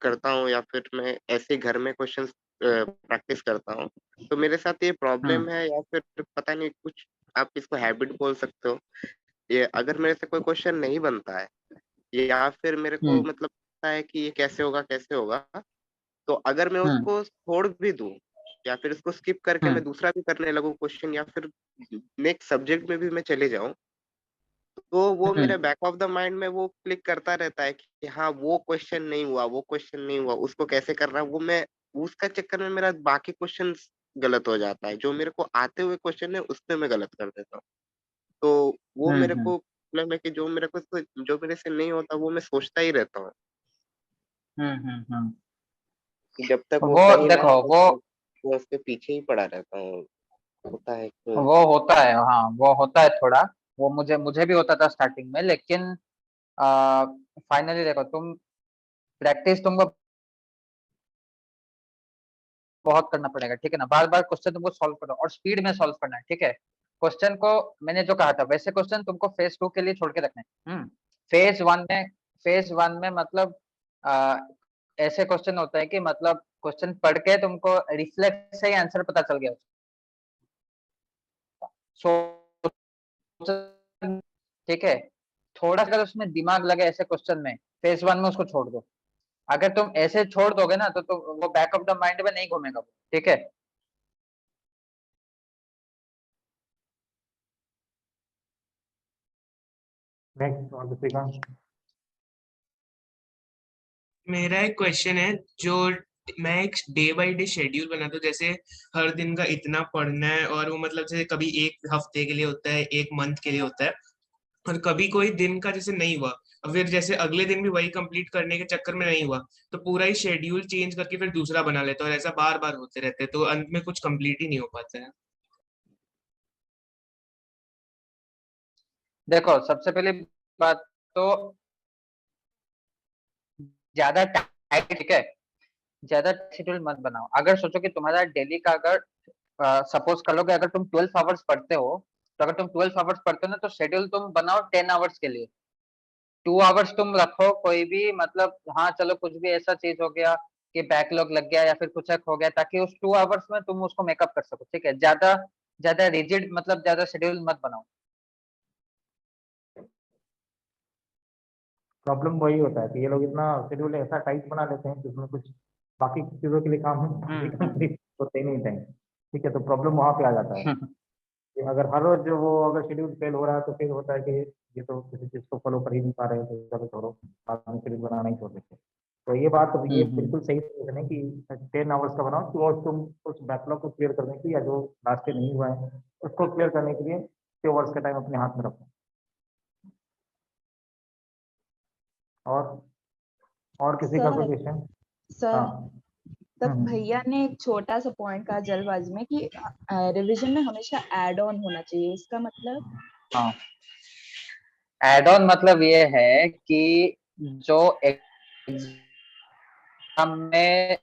करता हूँ या फिर मैं ऐसे घर में क्वेश्चन प्रैक्टिस करता हूँ, तो मेरे साथ ये प्रॉब्लम है या फिर पता नहीं कुछ, आप इसको हैबिट बोल सकते हो। ये अगर मेरे से कोई क्वेश्चन नहीं बनता है या फिर मेरे को मतलब पता है कि ये कैसे होगा, तो अगर मैं उसको छोड़ भी दूँ या फिर उसको स्किप करके मैं दूसरा भी करने लगूँ क्वेश्चन या फिर नेक्स्ट सब्जेक्ट में भी मैं चले जाऊँ, तो वो मेरे बैक ऑफ द माइंड में वो क्लिक करता रहता है कि हाँ, वो क्वेश्चन नहीं हुआ, उसको कैसे करना है, वो मैं उसका चक्कर में मेरा बाकी क्वेश्चंस गलत हो जाता है। जो मेरे को आते हुए क्वेश्चन है, उसमें मैं गलत कर देता हूँ। तो वो मेरे को प्रॉब्लम है कि जो मेरे से नहीं होता, वो मैं सोचता ही रहता हूँ। कि जब तक वो वो सही ना देखो हो, तब तक मैं उसके पीछे ही पड़ा रहता हूँ। होता है कि वो होता है, हाँ वो होता है थोड़ा, वो मुझे मुझे भी होता था स्टार्टिंग में, लेकिन फाइनली देखो तुम प्रैक्टिस तुमको बहुत करना पड़ेगा, ठीक है ना। बार बार क्वेश्चन तुमको सॉल्व करो और स्पीड में सॉल्व करना है, ठीक है। क्वेश्चन को मैंने जो कहा था वैसे क्वेश्चन तुमको फेज 2 के लिए छोड़ के रखने हैं। फेज 1 में मतलब आ, ऐसे क्वेश्चन होता है कि मतलब क्वेश्चन पढ़ के तुमको रिफ्लेक्स से ही आंसर पता चल गया, ठीक है। थोड़ा सा अगर उसमें दिमाग लगे ऐसे क्वेश्चन में, फेज 1 में उसको छोड़ दो। अगर तुम ऐसे छोड़ दोगे ना तो वो बैक ऑफ द माइंड में नहीं घूमेगा वो, ठीक है। नेक्स्ट और दूसरा मेरा एक क्वेश्चन है, जो मैं एक डे बाय डे शेड्यूल बनाता हूँ, जैसे हर दिन का इतना पढ़ना है, और वो मतलब जैसे कभी एक हफ्ते के लिए होता है, एक मंथ के लिए होता है, और कभी कोई दिन का जैसे नहीं हुआ, और फिर जैसे अगले दिन भी वही कंप्लीट करने के चक्कर में नहीं हुआ, तो पूरा ही शेड्यूल चेंज करके फिर दूसरा बना लेता हूँ, और ऐसा बार बार होते रहते हैं, तो अंत में कुछ कंप्लीट ही नहीं हो पाता है। देखो सबसे पहली बात तो ज्यादा टाइट, ठीक है, ज्यादा शेड्यूल मत बनाओ। अगर सोचो कि तुम्हारा डेली का अगर सपोज कर लो कि अगर तुम 12 आवर्स पढ़ते हो, तो अगर तुम 12 आवर्स पढ़ते हो ना, तो शेड्यूल तुम बनाओ 10 आवर्स के लिए। 2 आवर्स तुम रखो कोई भी मतलब, हाँ चलो कुछ भी ऐसा चीज हो गया कि बैकलॉग लग गया या फिर कुछ एक हो गया, ताकि उस 2 आवर्स में तुम उसको मेकअप कर सको, ठीक है। ज्यादा ज्यादा रिजिड मतलब ज्यादा शेड्यूल मत बनाओ। प्रॉब्लम वही होता है कि ये लोग इतना शेड्यूल ऐसा टाइट बना लेते हैं कि उसमें कुछ बाकी चीजों के लिए काम होते ही नहीं टाइम, ठीक है। तो प्रॉब्लम वहां पे आ जाता है कि अगर हर रोज जो वो अगर शेड्यूल फेल हो रहा है तो फिर होता है कि ये तो किसी चीज को फॉलो कर ही नहीं पा रहे, तो चलो छोड़ो, बाद में शेड्यूल बनाना ही छोड़ देते। तो ये बात तो ये बिल्कुल सही है कि 10 आवर्स का बनाओ, तो और तुम उस बैकलॉग को क्लियर करने की या जो लास्ट डे नहीं हुआ है उसको क्लियर करने के लिए 2 आवर्स का टाइम अपने हाथ में रखो। और किसी का कोई क्वेश्चन? सर हाँ तब भैया ने एक छोटा सा पॉइंट कहा जल्दबाजी में कि रिवीजन में हमेशा एड ऑन होना चाहिए, इसका मतलब? हाँ, एड ऑन मतलब ये है कि जो एग्जाम में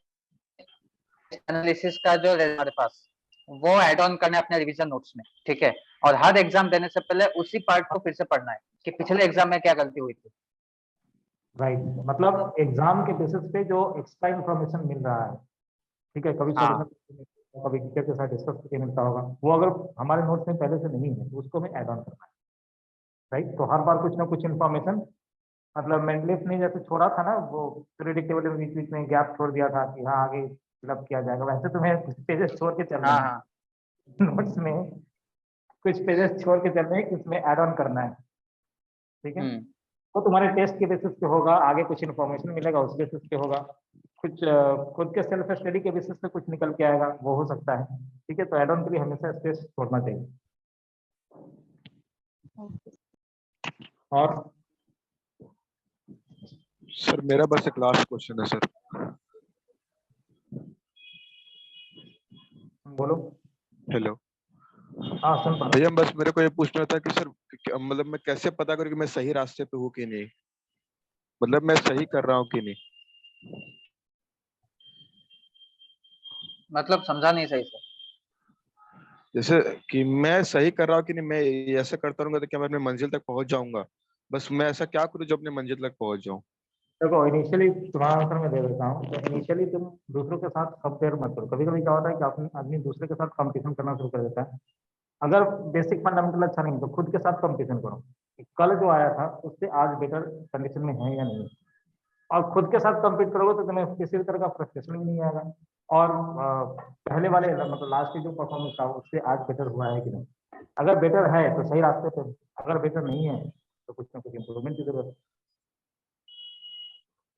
एनालिसिस का जो हमारे पास, वो एड ऑन करना है अपने रिवीजन नोट्स में, ठीक है। और हर एग्जाम देने से पहले उसी पार्ट को फिर से पढ़ना है कि पिछले एग्जाम में क्या गलती हुई थी। राइट, मतलब एग्जाम के बेसिस पे जो एक्स्ट्रा इन्फॉर्मेशन मिल रहा है, ठीक है, कभी हाँ सॉल्यूशन कभी टीचर के साथ डिस्कस करके मिलता होगा, वो अगर हमारे नोट्स में पहले से नहीं है तो उसको हमें ऐड ऑन करना है। राइट, तो हर बार कुछ ना कुछ इन्फॉर्मेशन मतलब मेंडलिफ ने जैसे छोड़ा था ना वो प्रिडिक्टेबल बीच बीच में गैप छोड़ दिया था कि हाँ आगे फिलअप किया जाएगा, वैसे तुम्हें कुछ पेजेस छोड़ के चलना हाँ है हाँ नोट्स में, कुछ पेजेस छोड़ के चलने हैं कि उसमें ऐड ऑन करना है, ठीक है। वो तुम्हारे टेस्ट के बेसिस पे होगा, आगे कुछ इन्फॉर्मेशन मिलेगा उस बेसिस पे होगा, कुछ खुद के सेल्फ स्टडी के बेसिस पे कुछ निकल के आएगा, वो हो सकता है, ठीक है। तो ऐड ऑन के लिए हमेशा स्पेस छोड़ना चाहिए। और सर मेरा बस एक लास्ट क्वेश्चन है सर। बोलो। हेलो। हाँ सुन पा भैया बस मेरे को ये पूछना था कि सर मतलब मैं कैसे पता करूँ कि मैं सही रास्ते पे हूँ कि नहीं, मतलब मैं सही कर रहा हूँ कि नहीं। मतलब समझा नहीं सही से। जैसे कि मैं सही कर रहा हूँ कि नहीं, मैं ऐसा करता रहूंगा तो क्या मैं अपने मंजिल तक पहुंच जाऊंगा, बस मैं ऐसा क्या करूँ जो अपने मंजिल तक पहुंच जाऊं। देखो, इनिशियली तुम्हारा आंसर मैं दे देता हूँ। तो इनिशियली तुम दूसरों के साथ कंपेयर मत करो। कभी कभी क्या होता है कि आदमी दूसरे के साथ कंपटीशन करना शुरू कर देता है। अगर बेसिक फंडामेंटल अच्छा नहीं है तो खुद के साथ कंपटीशन करो कि कल जो आया था उससे आज बेटर कंडीशन में है या नहीं। और खुद के साथ compete करोगे तो तुम्हें किसी भी तरह का फ्रस्ट्रेशन भी नहीं आएगा। और पहले वाले मतलब लास्ट की जो परफॉर्मेंस था उससे आज बेटर हुआ है कि नहीं। अगर बेटर है तो सही रास्ते पे, अगर बेटर नहीं है तो कुछ ना कुछ इम्प्रूवमेंट की जरूरत है।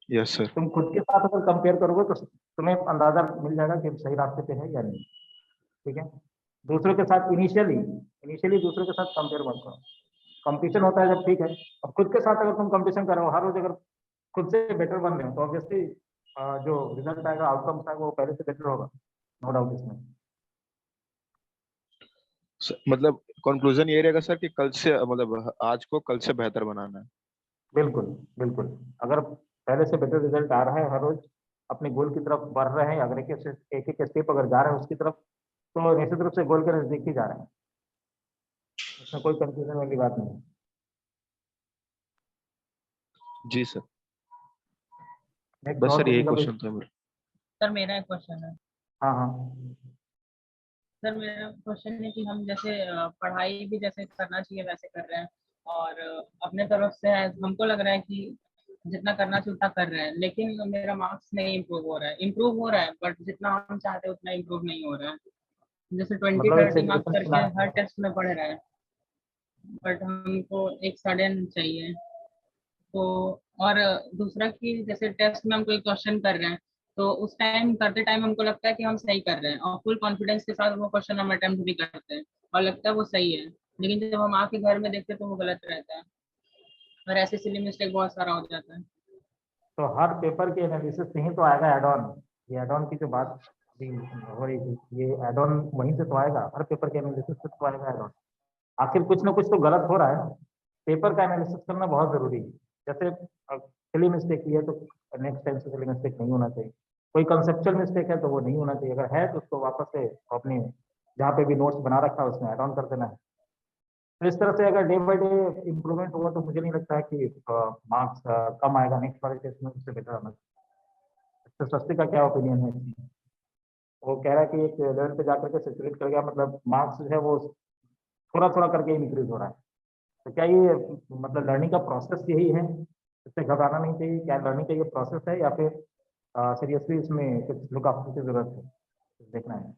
Yes sir. तुम खुद के साथ अगर कंपेयर करोगे तो तुम्हें अंदाजा मिल जाएगा कि सही रास्ते पे है या नहीं, ठीक है। दूसरों के साथ इनिशियली इनिशियली दूसरों के साथ कंपेयर मत करो। कंपटीशन होता है जब, ठीक है। अब खुद के साथ अगर तुम कंपटीशन कर रहे हो हर रोज, अगर खुद से बेटर बन रहे हो तो ऑब्वियसली जो रिजल्ट आएगा, आउटकम्स आएगा, वो पहले से बेटर होगा, नो डाउट इसमें। मतलब कंक्लूजन ये रहेगा सर कि कल से मतलब आज को कल से बेहतर बनाना है। बिल्कुल बिल्कुल। अगर पहले से बेटर रिजल्ट आ रहा है, हर रोज अपने गोल की तरफ बढ़ रहे हैं, अगर एक एक स्टेप अगर जा रहे हैं उसकी तरफ, तो निश्चित रूप से गोल के नजदीक ही जा रहे हैं, इसमें कोई कंफ्यूजन वाली बात नहीं है। जी सर। नेक्स्ट बस और सर यही किसी का कोई। क्वेश्चन था मेरा। सर मेरा एक क्वेश्चन है। हाँ हाँ। सर मेरा क्वेश्चन है कि हम जैसे पढ़ाई भी जैसे करना चाहिए वैसे कर रहे हैं, और अपने तरफ से हमको लग रहा है कि जितना करना चाहिए उतना कर रहे हैं, लेकिन मेरा मार्क्स नहीं इम्प्रूव हो रहा है। इम्प्रूव हो रहा है बट जितना हम चाहते हैं उतना इम्प्रूव नहीं हो रहा है। जैसे 20 मतलब एक 30 मार्क्स सिचुएशन करके सुना हर टेस्ट में पढ़ रहे हैं, बट हमको एक सडन चाहिए। तो और दूसरा कि जैसे टेस्ट में हम कोई क्वेश्चन कर रहे हैं तो उस टाइम करते टाइम हमको लगता है कि हम सही कर रहे हैं और फुल कॉन्फिडेंस के साथ वो क्वेश्चन हम अटेम्प्ट भी करते हैं और लगता है वो सही है, लेकिन जब हम आके घर में देखते हैं तो वो गलत रहता है और ऐसे सिली मिस्टेक बहुत सारा हो जाता है। तो हर पेपर के एनालिसिस से ही तो आएगा एड ऑन। ये एड ऑन की जो बात अभी हो रही थी, ये एड ऑन वहीं से तो आएगा, हर पेपर के एनालिसिस से तो आएगा एड ऑन। आखिर कुछ ना कुछ तो गलत हो रहा है ना। पेपर का एनालिसिस करना बहुत जरूरी है। जैसे सिली मिस्टेक की है तो नेक्स्ट टाइम से सिली मिस्टेक नहीं होना चाहिए। कोई कंसेप्चुअल मिस्टेक है तो वो नहीं होना चाहिए, अगर है तो उसको वापस से अपने जहाँ पे भी नोट्स बना रखा है उसमें ऐड ऑन कर देना है। तो इस तरह से अगर डे बाई डे इम्प्रूवमेंट होगा तो मुझे नहीं लगता है कि मार्क्स कम आएगा, नेक्स्ट वाले टेस्ट में उससे बेटर आना। तो सस्ते का क्या ओपिनियन है इसमें? वो कह रहा है कि एक लेवल पे जाकर के सेचुरेट कर गया, मतलब मार्क्स जो है वो थोड़ा थोड़ा करके इंक्रीज हो रहा है। तो क्या ये मतलब लर्निंग का प्रोसेस यही है, इससे घबराना नहीं चाहिए? क्या लर्निंग का ये प्रोसेस है या फिर सीरियसली इसमें कुछ लुक आफ्टर की जरूरत है, कुछ देखना है?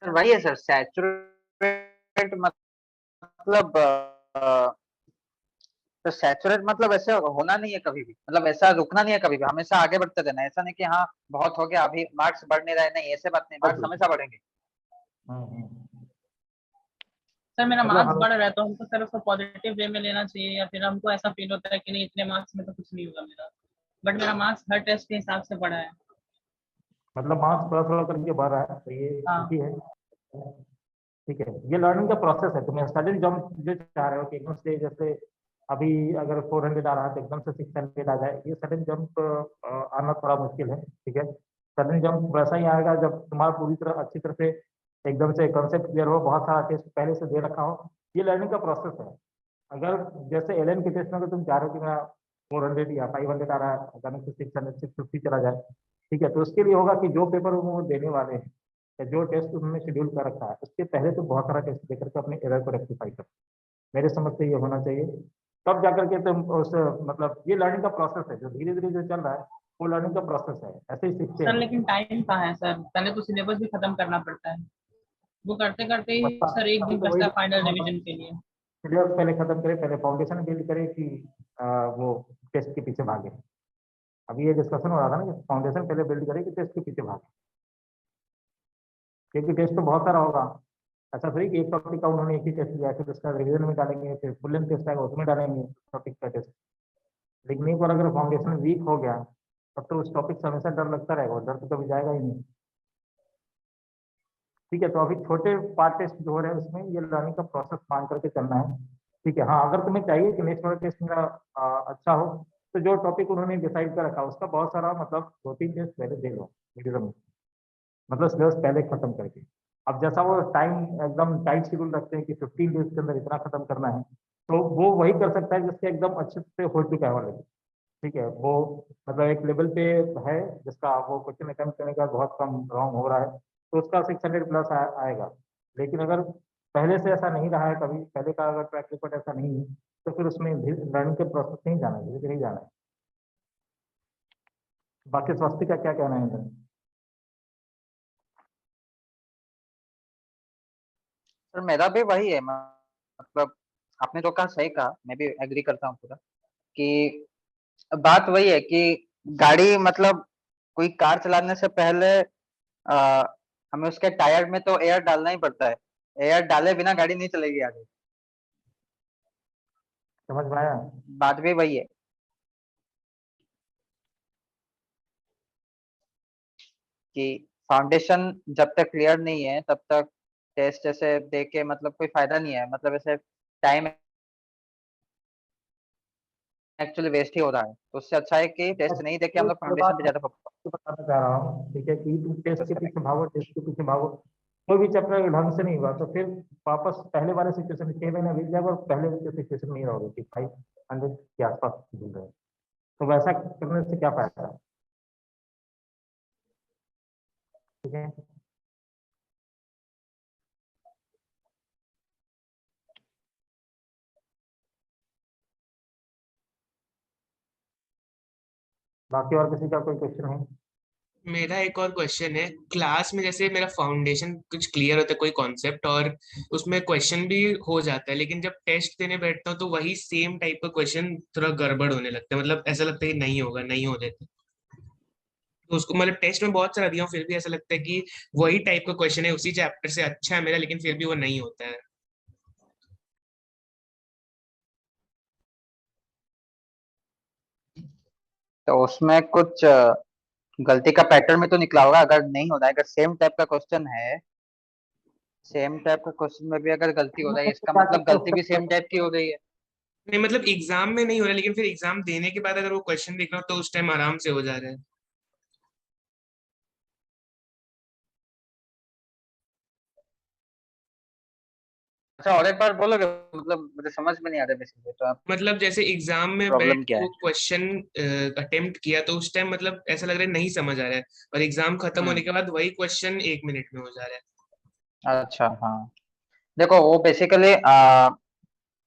सर वही है सर, सैचुरेट मतलब तो सैचुरेट मतलब ऐसे होना नहीं है कभी भी, मतलब ऐसा रुकना नहीं है कभी भी, हमेशा आगे बढ़ते रहना है। ऐसा नहीं कि हाँ बहुत हो गया अभी मार्क्स बढ़ नहीं रहे, नहीं ऐसे बात नहीं, मार्क्स हमेशा बढ़ेंगे। सर मेरा मतलब मार्क्स हम बढ़ रहा है तो हमको सर उसको पॉजिटिव वे में लेना चाहिए, या फिर हमको ऐसा फील होता है कि नहीं इतने मार्क्स में तो कुछ नहीं होगा मेरा, बट मेरा मार्क्स हर टेस्ट के हिसाब से बढ़ा है। मतलब मार्क्स थोड़ा थोड़ा करके बढ़ रहा है तो ये हाँ ठीक है, ठीक है। ये लर्निंग का प्रोसेस है। तुम्हें सडन जंप जो चाह रहे हो कि एकदम से, जैसे अभी अगर 400 आ रहा है तो एकदम से 600 आ जाए, ये सडन जंप आना थोड़ा मुश्किल है, ठीक है। सडन जंप वैसा ही आएगा जब तुम्हारा पूरी तरह अच्छी तरह से एकदम से कॉन्सेप्ट क्लियर हो, बहुत सारा टेस्ट पहले से दे रखा हो। ये लर्निंग का प्रोसेस है। अगर जैसे एलएन के टेस्ट में अगर तुम चाह रहे हो कि मेरा 400 या 500 आ रहा है, अचानक से 600 650 चला जाए, ठीक है, तो उसके लिए होगा कि जो पेपर वो देने वाले हैं या जो टेस्ट उन्होंने शेड्यूल कर रखा है उसके पहले तो बहुत सारा टेस्ट देकर के अपने एरर को रेक्टिफाई कर, मेरे समझ से ये होना चाहिए। तब जाकर के तुम उस मतलब ये लर्निंग का प्रोसेस है, जो धीरे धीरे जो चल रहा है वो लर्निंग का प्रोसेस है, ऐसे ही सीखते सर हैं। लेकिन टाइम कहाँ है सर, पहले तो सिलेबस भी खत्म करना पड़ता है, वो करते करते ही सर एक दिन बचता है फाइनल रिवीजन के लिए। सिलेबस पहले खत्म करे, पहले फाउंडेशन बिल्ड करे कि वो टेस्ट के पीछे भागे। अभी ये डिस्कशन हो रहा था ना कि फाउंडेशन पहले बिल्ड करे कि टेस्ट के पीछे भागे, क्योंकि टेस्ट तो बहुत सारा होगा। ऐसा थोड़ी कि एक टॉपिक का उन्होंने एक ही टेस्ट लिया, फिर उसका रिवीजन में डालेंगे, फिर फुल लेंथ टेस्ट आएगा उसमें डालेंगे टॉपिक का टेस्ट। लेकिन एक बार अगर फाउंडेशन वीक हो गया तब तो उस टॉपिक से हमेशा डर लगता रहेगा, और डर तो कभी जाएगा ही नहीं। ठीक है, तो अभी छोटे पार्ट टेस्ट जो हो रहे हैं उसमें ये लर्निंग का प्रोसेस मान करके चलना है। ठीक है, हाँ अगर तुम्हें चाहिए कि नेक्स्ट वाला टेस्ट मेरा अच्छा हो, तो जो टॉपिक उन्होंने डिसाइड कर रखा उसका बहुत सारा मतलब 2-3 टेस्ट पहले दे लो मीडियम, मतलब सिलेबस पहले खत्म करके। अब जैसा वो टाइम एकदम टाइट शेड्यूल रखते हैं कि 15 डेज के अंदर इतना खत्म करना है, तो वो वही कर सकता है जिसके एकदम अच्छे से हो चुका है वाले। ठीक है, वो मतलब एक लेवल पे है जिसका वो क्वेश्चन अटेम्प्ट करने का बहुत कम रॉन्ग हो रहा है, तो उसका 600 प्लस आएगा। लेकिन अगर पहले से ऐसा नहीं रहा है, कभी पहले का अगर ट्रैक रिकॉर्ड ऐसा नहीं है, तो फिर उसमें लर्निंग के प्रोसेस नहीं जाना है, धीरे धीरे जाना है। बाकी स्वास्थ्य का क्या कहना है इधर? सर मेरा भी वही है, मतलब आपने जो कहा सही कहा, मैं भी एग्री करता हूँ पूरा, कि बात वही है कि गाड़ी मतलब कोई कार चलाने से पहले हमें उसके टायर में तो एयर डालना ही पड़ता है, एयर डाले बिना गाड़ी नहीं चलेगी आगे। समझ में आया? बात भी वही है कि फाउंडेशन जब तक क्लियर नहीं है तब तक टेस्ट ऐसे दे के मतलब कोई फायदा नहीं है, मतलब ऐसे टाइम एक्चुअली वेस्ट ही हो रहा है। तो उससे अच्छा है कि टेस्ट नहीं देके हम लोग फाउंडेशन पे ज्यादा फोकस बताना चाह रहा हूँ, ठीक है, कि तुम टेस्ट के करें। पीछे भागो, टेस्ट के पीछे भागो, कोई भी चैप्टर ढंग से नहीं हुआ तो फिर वापस पहले वाले सिचुएशन में 6 महीने बीत जाएगा और पहले के सिचुएशन में ही रहोगे कि 500 के आसपास मिल रहे हैं। तो वैसा करने से क्या फायदा है? ठीक है, बाकी और किसी का कोई क्वेश्चन है? मेरा एक और क्वेश्चन है, क्लास में जैसे मेरा फाउंडेशन कुछ क्लियर होता है कोई कॉन्सेप्ट और उसमें क्वेश्चन भी हो जाता है, लेकिन जब टेस्ट देने बैठता हूँ तो वही सेम टाइप का क्वेश्चन थोड़ा गड़बड़ होने लगता है, मतलब ऐसा लगता है कि नहीं होगा, नहीं हो देते। तो उसको मतलब टेस्ट में बहुत सारा दिया हूँ फिर भी ऐसा लगता है कि वही टाइप का क्वेश्चन है उसी चैप्टर से अच्छा है मेरा, लेकिन फिर भी वो नहीं होता है। तो उसमें कुछ गलती का पैटर्न में तो निकला होगा, अगर नहीं हो रहा है, अगर सेम टाइप का क्वेश्चन है, सेम टाइप का क्वेश्चन में भी अगर गलती हो रही है, इसका क्या मतलब करते हो गलती भी सेम टाइप की हो गई है। नहीं मतलब एग्जाम में नहीं हो रहा, लेकिन फिर एग्जाम देने के बाद अगर वो क्वेश्चन देख रहा हूँ तो उस टाइम आराम से हो जा रहा है। अच्छा और एक बार बोलोगे, मतलब मुझे समझ में नहीं आ रहा बेसिकली, तो आप मतलब जैसे एग्जाम में बैठ प्रॉब्लम के क्या वो है? क्वेश्चन अटेम्प्ट किया तो उस टाइम मतलब ऐसा लग रहा है नहीं समझ आ रहा है, और एग्जाम खत्म होने के बाद वही क्वेश्चन 1 मिनट में हो जा रहा है। अच्छा हाँ, देखो वो बेसिकली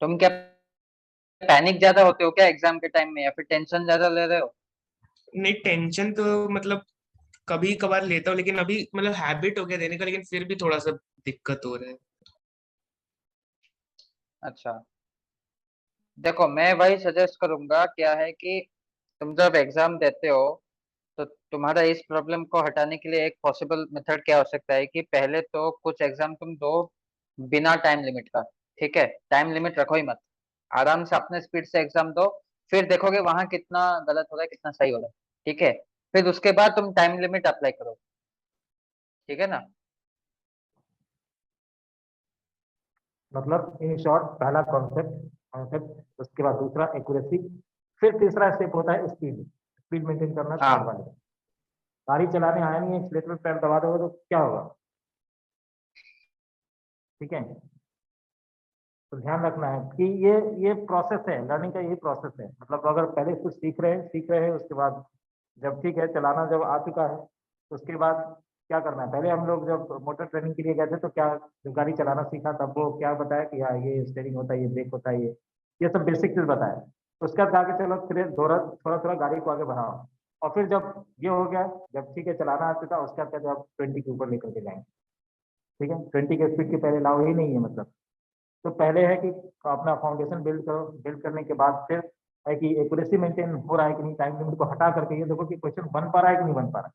तुम क्या पैनिक ज्यादा होते हो क्या एग्जाम के टाइम में, या फिर टेंशन ज्यादा ले रहे हो? नहीं टेंशन तो मतलब कभी कभार लेता हूँ, लेकिन अभी मतलब हैबिट हो गया देने का, लेकिन फिर भी थोड़ा सा दिक्कत हो रहा है। अच्छा देखो, मैं वही सजेस्ट करूंगा, क्या है कि तुम जब एग्जाम देते हो तो तुम्हारा इस प्रॉब्लम को हटाने के लिए एक पॉसिबल मेथड क्या हो सकता है कि पहले तो कुछ एग्जाम तुम दो बिना टाइम लिमिट का। ठीक है, टाइम लिमिट रखो ही मत, आराम से अपने स्पीड से एग्जाम दो, फिर देखोगे वहां कितना गलत हो रहा है कितना सही हो रहा है। ठीक है, फिर उसके बाद तुम टाइम लिमिट अप्लाई करो। ठीक है ना? मतलब इन शॉर्ट, पहला कॉन्सेप्ट कॉन्सेप्ट उसके बाद दूसरा एक्यूरेसी, फिर तीसरा स्टेप होता है स्पीड, स्पीड मेंटेन करना कार हाँ वाले। गाड़ी चलाने आया नहीं है, एक्सीलेटर पे पैर दबा दोगे तो क्या होगा? ठीक है, तो ध्यान रखना है कि ये प्रोसेस है, लर्निंग का यही प्रोसेस है। मतलब अगर पहले कुछ सीख रहे हैं उसके बाद जब ठीक है चलाना जब आ चुका है, तो उसके बाद क्या करना है। पहले हम लोग जब मोटर ट्रेनिंग के लिए गए थे तो क्या, जब गाड़ी चलाना सीखा तब वो क्या बताया कि हाँ ये स्टेयरिंग होता है, ये ब्रेक होता है, ये सब बेसिक चीज बताया। उसके बाद आगे चलो फिर थोड़ा थोड़ा थोड़ा गाड़ी को आगे बढ़ाओ, और फिर जब ये हो गया, जब ठीक है चलाना आता था, उसके बाद जब 20 के ऊपर लेकर के जाएंगे, ठीक है 20 के स्पीड के पहले लाओ ही नहीं है मतलब। तो पहले है कि अपना फाउंडेशन बिल्ड करो, बिल्ड करने के बाद फिर है कि एक्यूरेसी मेंटेन हो रहा है कि नहीं, टाइम लिमिट को हटा करके ये देखो कि क्वेश्चन बन पा रहा है कि नहीं बन पा रहा है।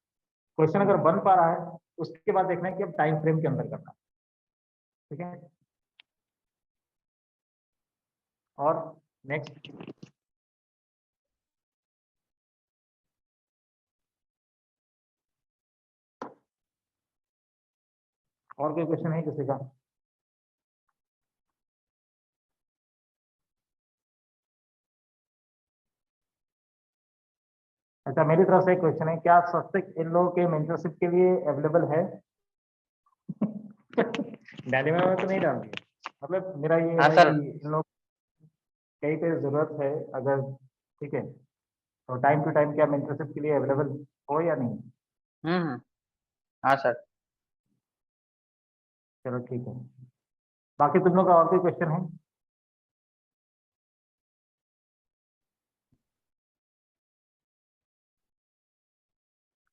क्वेश्चन अगर बन पा रहा है उसके बाद देखना है कि अब टाइम फ्रेम के अंदर करना है, ठीक है। और नेक्स्ट, और कोई क्वेश्चन है किसी का? अच्छा, मेरी तरफ से एक क्वेश्चन है, क्या स्वस्तिक इन लोगों के मेंटरशिप के लिए अवेलेबल है? डाली में तो नहीं डाल दिया, मतलब मेरा ये हाँ है सर। कि इन लोग कहीं पे जरूरत है अगर, ठीक है, तो टाइम टू टाइम क्या मेंटरशिप के लिए अवेलेबल हो या नहीं? हाँ सर। चलो ठीक है, बाकी तुम लोग का और कोई क्वेश्चन है?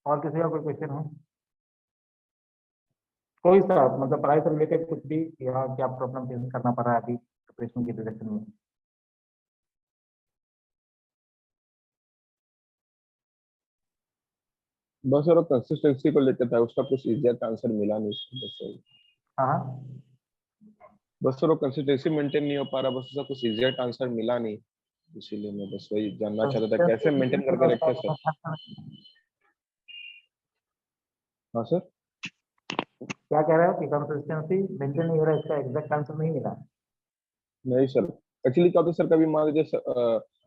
और किसी का कोई क्वेश्चन है? कोई सा मतलब पढ़ाई से रिलेटेड कुछ भी, यहाँ क्या प्रॉब्लम फेस करना पड़ रहा है अभी प्रिपरेशन की डायरेक्शन में? बस और कंसिस्टेंसी को लेकर था, उसका कुछ एग्जैक्ट आंसर मिला नहीं उसको, बस वही। हाँ बस और कंसिस्टेंसी मेंटेन नहीं हो पा रहा, बस उसका कुछ एग्जैक्ट आंसर मिला नहीं, इसीलिए मैं बस वही जानना चाहता था कैसे मेंटेन करके रखे सर। हाँ सर। क्या कह रहे हो कि कंसिस्टेंसी मेंटेन नहीं हो रहा है, इसका एग्जैक्ट आंसर नहीं मिला? नहीं सर, एक्चुअली क्या होता है सर, कभी मान लीजिए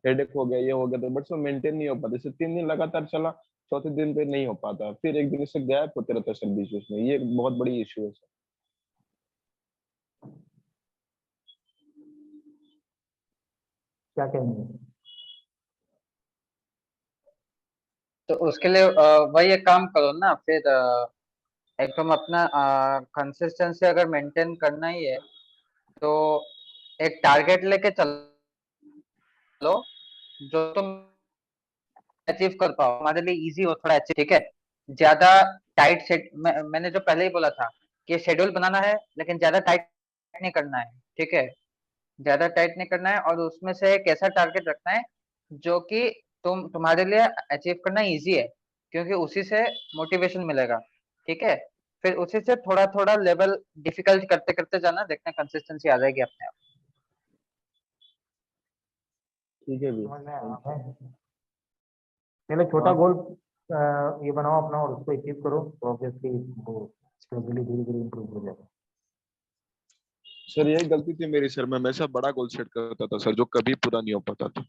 हेडेक हो गया, ये हो गया, तो बट वो मेंटेन नहीं हो पाता, जैसे 3 दिन लगातार चला, चौथे दिन पे नहीं हो पाता, फिर एक दिन से गैप होते रहता है सर बीच बीच में, ये एक बहुत बड़ी इशू है सर। क्या कहेंगे? तो उसके लिए वही एक काम करो ना फिर, एक तुम अपना कंसिस्टेंसी अगर मेंटेन करना ही है तो एक टारगेट लेके चलो जो तुम अचीव कर पाओ, हमारे लिए इजी हो थोड़ा अचीव, ठीक है। ज्यादा टाइट सेट मैंने जो पहले ही बोला था कि शेड्यूल बनाना है लेकिन ज्यादा टाइट नहीं करना है, ठीक है। ज्यादा टाइट नहीं करना है और उसमें से एक ऐसा टारगेट रखना है जो कि तुम्हारे लिए अचीव करना इजी है, क्योंकि उसी से मोटिवेशन मिलेगा, ठीक है। फिर उसी से थोड़ा थोड़ा लेवल डिफिकल्ट करते करते जाना, देखना कंसिस्टेंसी आ जाएगी अपने आप। ठीक है समझ में भैया। आया है? पहले छोटा हाँ गोल ये बनाओ अपना और उसको अचीव करो, तो ऑब्वियसली वो स्टेबिलिटी धीरे धीरे इंप्रूव हो जाएगा। सर, यही गलती थी मेरी सर, मैं हमेशा बड़ा गोल सेट करता था सर, जो कभी पूरा नहीं हो पाता था।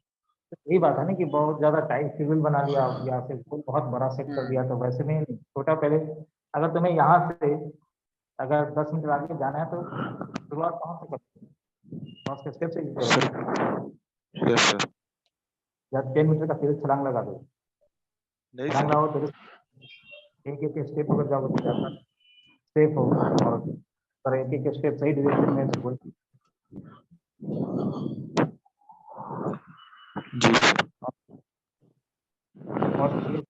यही बात है ना कि बहुत ज्यादा टाइट शेड्यूल बना लिया या फिर कोई बहुत बड़ा सेट कर दिया, तो वैसे में नहीं, छोटा पहले। अगर तुम्हें यहाँ से अगर 10 मीटर आगे जाना है तो शुरुआत कहाँ से करते हो? 10 स्टेप से ही करो। Sir yes sir. या 10 मीटर का सीधे छलांग लगा दो, नहीं छलांग सर। लगाओ तो एक एक स्टेप अगर जाओगे तो ज्यादा सेफ हो, और अगर एक एक स्टेप सही डायरेक्शन में तो कोई जी सर। और किसी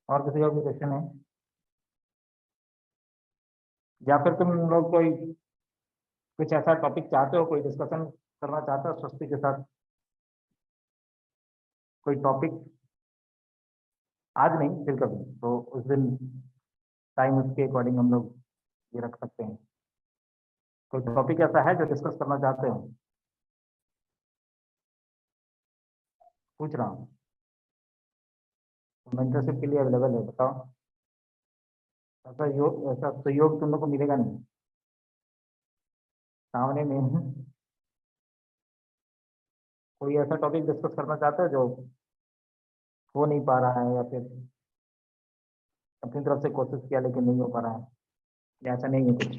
और किसी का भी क्वेश्चन है, या फिर तुम लोग कोई कुछ ऐसा टॉपिक चाहते हो, कोई डिस्कशन करना चाहते हो स्वस्ति के साथ? कोई टॉपिक आज नहीं फिर कभी, तो उस दिन टाइम उसके अकॉर्डिंग हम लोग ये रख सकते हैं। कोई टॉपिक ऐसा है जो डिस्कस करना चाहते हो? पूछ रहा हूँ, मेंटरशिप के लिए अवेलेबल है, बताओ। ऐसा सहयोग तुम लोग को मिलेगा नहीं सामने में। कोई ऐसा टॉपिक डिस्कस करना चाहते हो जो हो नहीं पा रहा है, या फिर अपनी तरफ से कोशिश किया लेकिन नहीं हो पा रहा है? या ऐसा नहीं है कुछ?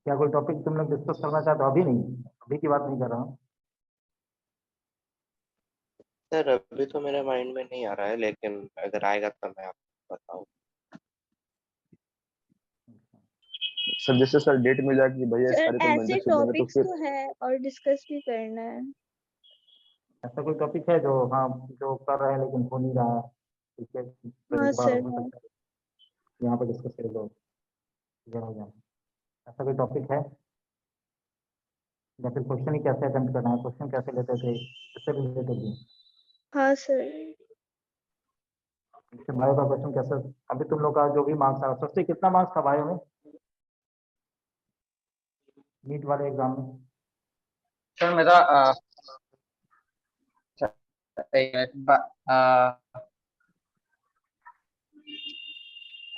क्या कोई टॉपिक तुम लोग डिस्कस करना चाहते हो? अभी नहीं, अभी की बात नहीं कर रहा हूँ। सर अभी तो मेरे माइंड में नहीं आ रहा है, लेकिन अगर आएगा तो मैं आपको बताऊँ। सर जैसे सर डेट मिल जाएगी कि भैया इस सर तारीख को ऐसे मेंटरशिप देंगे, तो टॉपिक्स फिर तो है और डिस्कस भी करना है। ऐसा कोई टॉपिक है जो, हाँ, जो कर रहे हैं लेकिन हो नहीं रहा है? ठीक है, तो हाँ इस बार सर हो है। सकता है यहाँ पे डिस्कस कर लो, क्लियर हो जाए। ऐसा कोई टॉपिक है? या फिर क्वेश्चन ही कैसे अटेम्प्ट करना है, क्वेश्चन कैसे लेते थे, इससे रिलेटेड भी? हाँ सर। इससे बायो का क्वेश्चन कैसे? अभी तुम लोग का जो भी मार्क्स आया, सबसे कितना मार्क्स था बायो में, नीट वाले एग्जाम में? सर मेरा एक मिनट,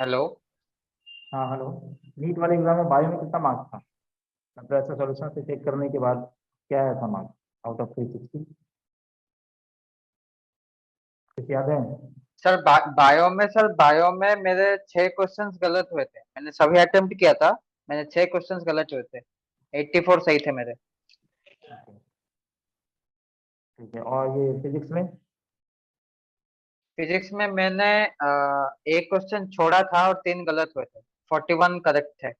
हेलो। हाँ हेलो, नीट वाले एग्जाम में बायो में कितना मार्क्स था? मतलब ऐसे सॉल्यूशन से चेक करने के बाद क्या आया था मार्क्स आउट ऑफ 360? कुछ याद है? सर बायो में मेरे 6 क्वेश्चंस गलत हुए थे। मैंने सभी अटेम्प्ट किया था, मैंने 6 क्वेश्चंस गलत हुए थे, 84 सही थे मेरे। ठीक है, और ये फिजिक्स में? फिजिक्स में मैंने एक क्वेश्चन छोड़ा था और 3 गलत हुए थे, 41 करेक्ट थे।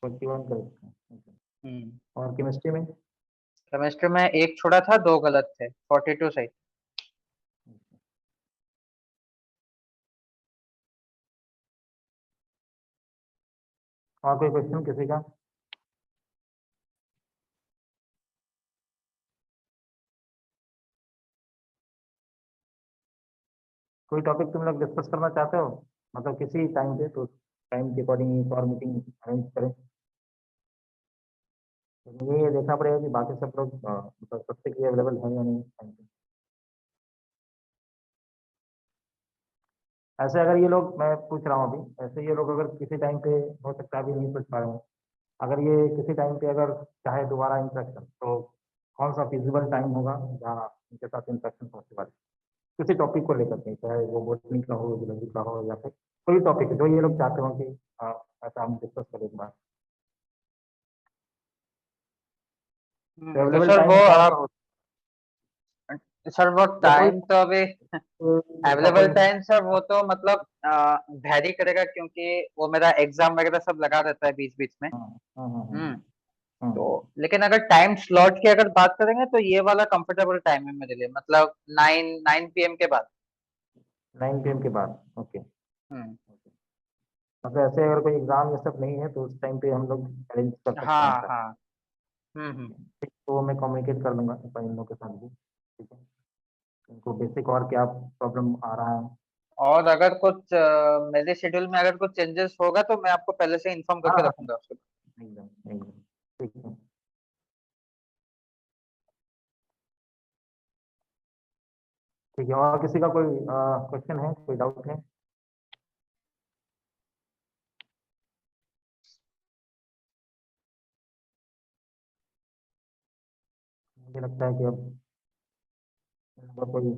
41 करेक्ट है। हम्म। और केमिस्ट्री में? केमिस्ट्री में एक छोड़ा था, 2 गलत थे, 42 सही। और कोई क्वेश्चन किसी का? कोई टॉपिक तुम लोग डिस्कस करना चाहते हो, मतलब किसी टाइम पे, तो टाइम के अकॉर्डिंग एक और मीटिंग अरेंज करें। तो ये देखना पड़ेगा कि बाकी सब लोग मतलब सबसे के लिए अवेलेबल है या नहीं टाइम पे। ऐसे अगर ये लोग, मैं पूछ रहा हूँ अभी, ऐसे ये लोग अगर किसी टाइम पे, हो सकता है अभी नहीं पूछ पा रहे हो, अगर ये किसी टाइम पे अगर चाहे दोबारा इंटरेक्शन, तो कौन सा फिजिबल टाइम होगा जहाँ इनके साथ इंटरेक्शन पॉसिबल है, किसी टॉपिक को लेकर के, चाहे वो बोटनी का हो, जियोलॉजी का हो, या फिर कोई टॉपिक जो ये लोग चाहते हो कि ऐसा हम डिस्कस करें एक बार। तो तो अवेलेबल सर टाइम वो कौन सा आप हो? सर वो या कोई टाइम तो अभी अवेलेबल इम्पोर्टेंट? टाइम सर वो तो मतलब वैरी करेगा, क्योंकि वो मेरा एग्जाम वगैरह सब लगा रहता है बीच बीच में। हाँ हाँ हाँ हम्म। हाँ तो लेकिन अगर टाइम स्लॉट की अगर बात करेंगे तो ये वाला कंफर्टेबल टाइम है मेरे लिए, मतलब 9 PM के बाद। 9 PM के बाद, ओके। हम्म। मतलब ऐसे अगर कोई एग्जाम ये सब नहीं है तो उस टाइम पे हम लोग अरेंज कर सकते हैं हाँ ऐसा? हाँ। हम्म। ठीक, तो वो मैं कम्युनिकेट कर लूंगा इन लोगों के साथ भी, ठीक है, इनको बेसिक और क्या प्रॉब्लम आ रहा है। और अगर कुछ मेरे शेड्यूल में अगर कुछ चेंजेस होगा तो मैं आपको पहले से इन्फॉर्म हाँ करके हाँ, रखूंगा उसके एकदम एकदम, ठीक है। ठीक है, और किसी का कोई क्वेश्चन है, कोई डाउट है? मुझे लगता है कि अब इनका कोई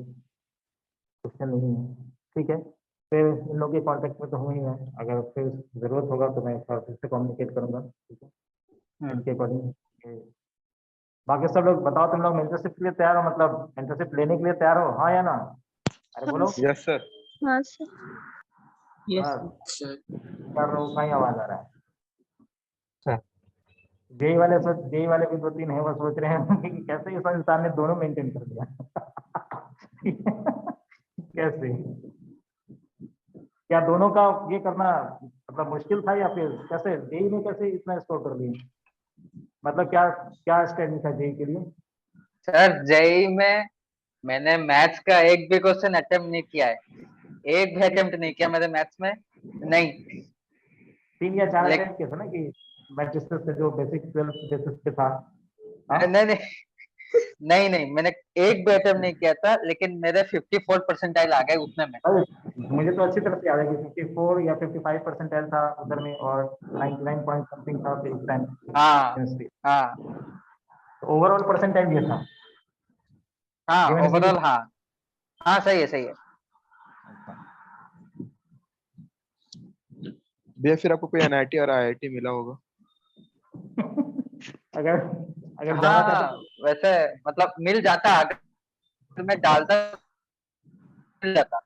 क्वेश्चन नहीं है, ठीक है। फिर इन लोगों के कांटेक्ट में तो हूँ ही मैं, अगर फिर ज़रूरत होगा तो मैं एक बार फिर से कम्युनिकेट करूंगा, ठीक है, बाद। इनके अकॉर्डिंग। बाकी सब लोग बताओ, तुम लोग मेंटरशिप के लिए तैयार हो, मतलब मेंटरशिप लेने के लिए तैयार हो, हाँ या ना? अरे हाँ बोलो। सर। Yes sir. हाँ सर। यस बस सर। कर रहा हूँ, कहीं आवाज आ रहा है। सर जेई वाले भी 2-3 है, वो सोच रहे हैं कि कैसे इस इंसान ने दोनों मेंटेन कर दिया। कैसे, क्या दोनों का ये करना मतलब मुश्किल था, या फिर कैसे जेई में कैसे इतना स्कोर कर लिए, मतलब क्या क्या स्ट्रेटजी था जेई के लिए? सर जेई में मैंने मैथ्स का एक भी क्वेश्चन अटेम्प्ट नहीं किया है, एक भी अटेम्प्ट नहीं किया मैंने मैथ्स में, नहीं। 3 या 4 लेकिन अटेम्प्ट किए थे ना, कि मैट्रिक्स से जो बेसिक 12th बेसिस पे था। हाँ, नहीं नहीं नहीं नहीं, मैंने एक भी अटेम्प्ट नहीं किया था, लेकिन मेरे 54 परसेंटाइल आ गए उतने में। अरे मुझे तो अच्छी तरह से याद है कि 54 या 55 परसेंटाइल था उधर में, और 99 पॉइंट समथिंग था फिजिक्स एंड हाँ केमिस्ट्री। हाँ तो ओवरऑल परसेंटाइल ये था, हाँ, ये मैंने ओवरऑल सीबीएसई हाँ। हाँ सही है, सही है। भैया फिर आपको कोई एनआईटी और आईआईटी मिला होगा? अगर अगर जाना हाँ चाहते वैसे मतलब मिल जाता, अगर मैं डालता मिल जाता।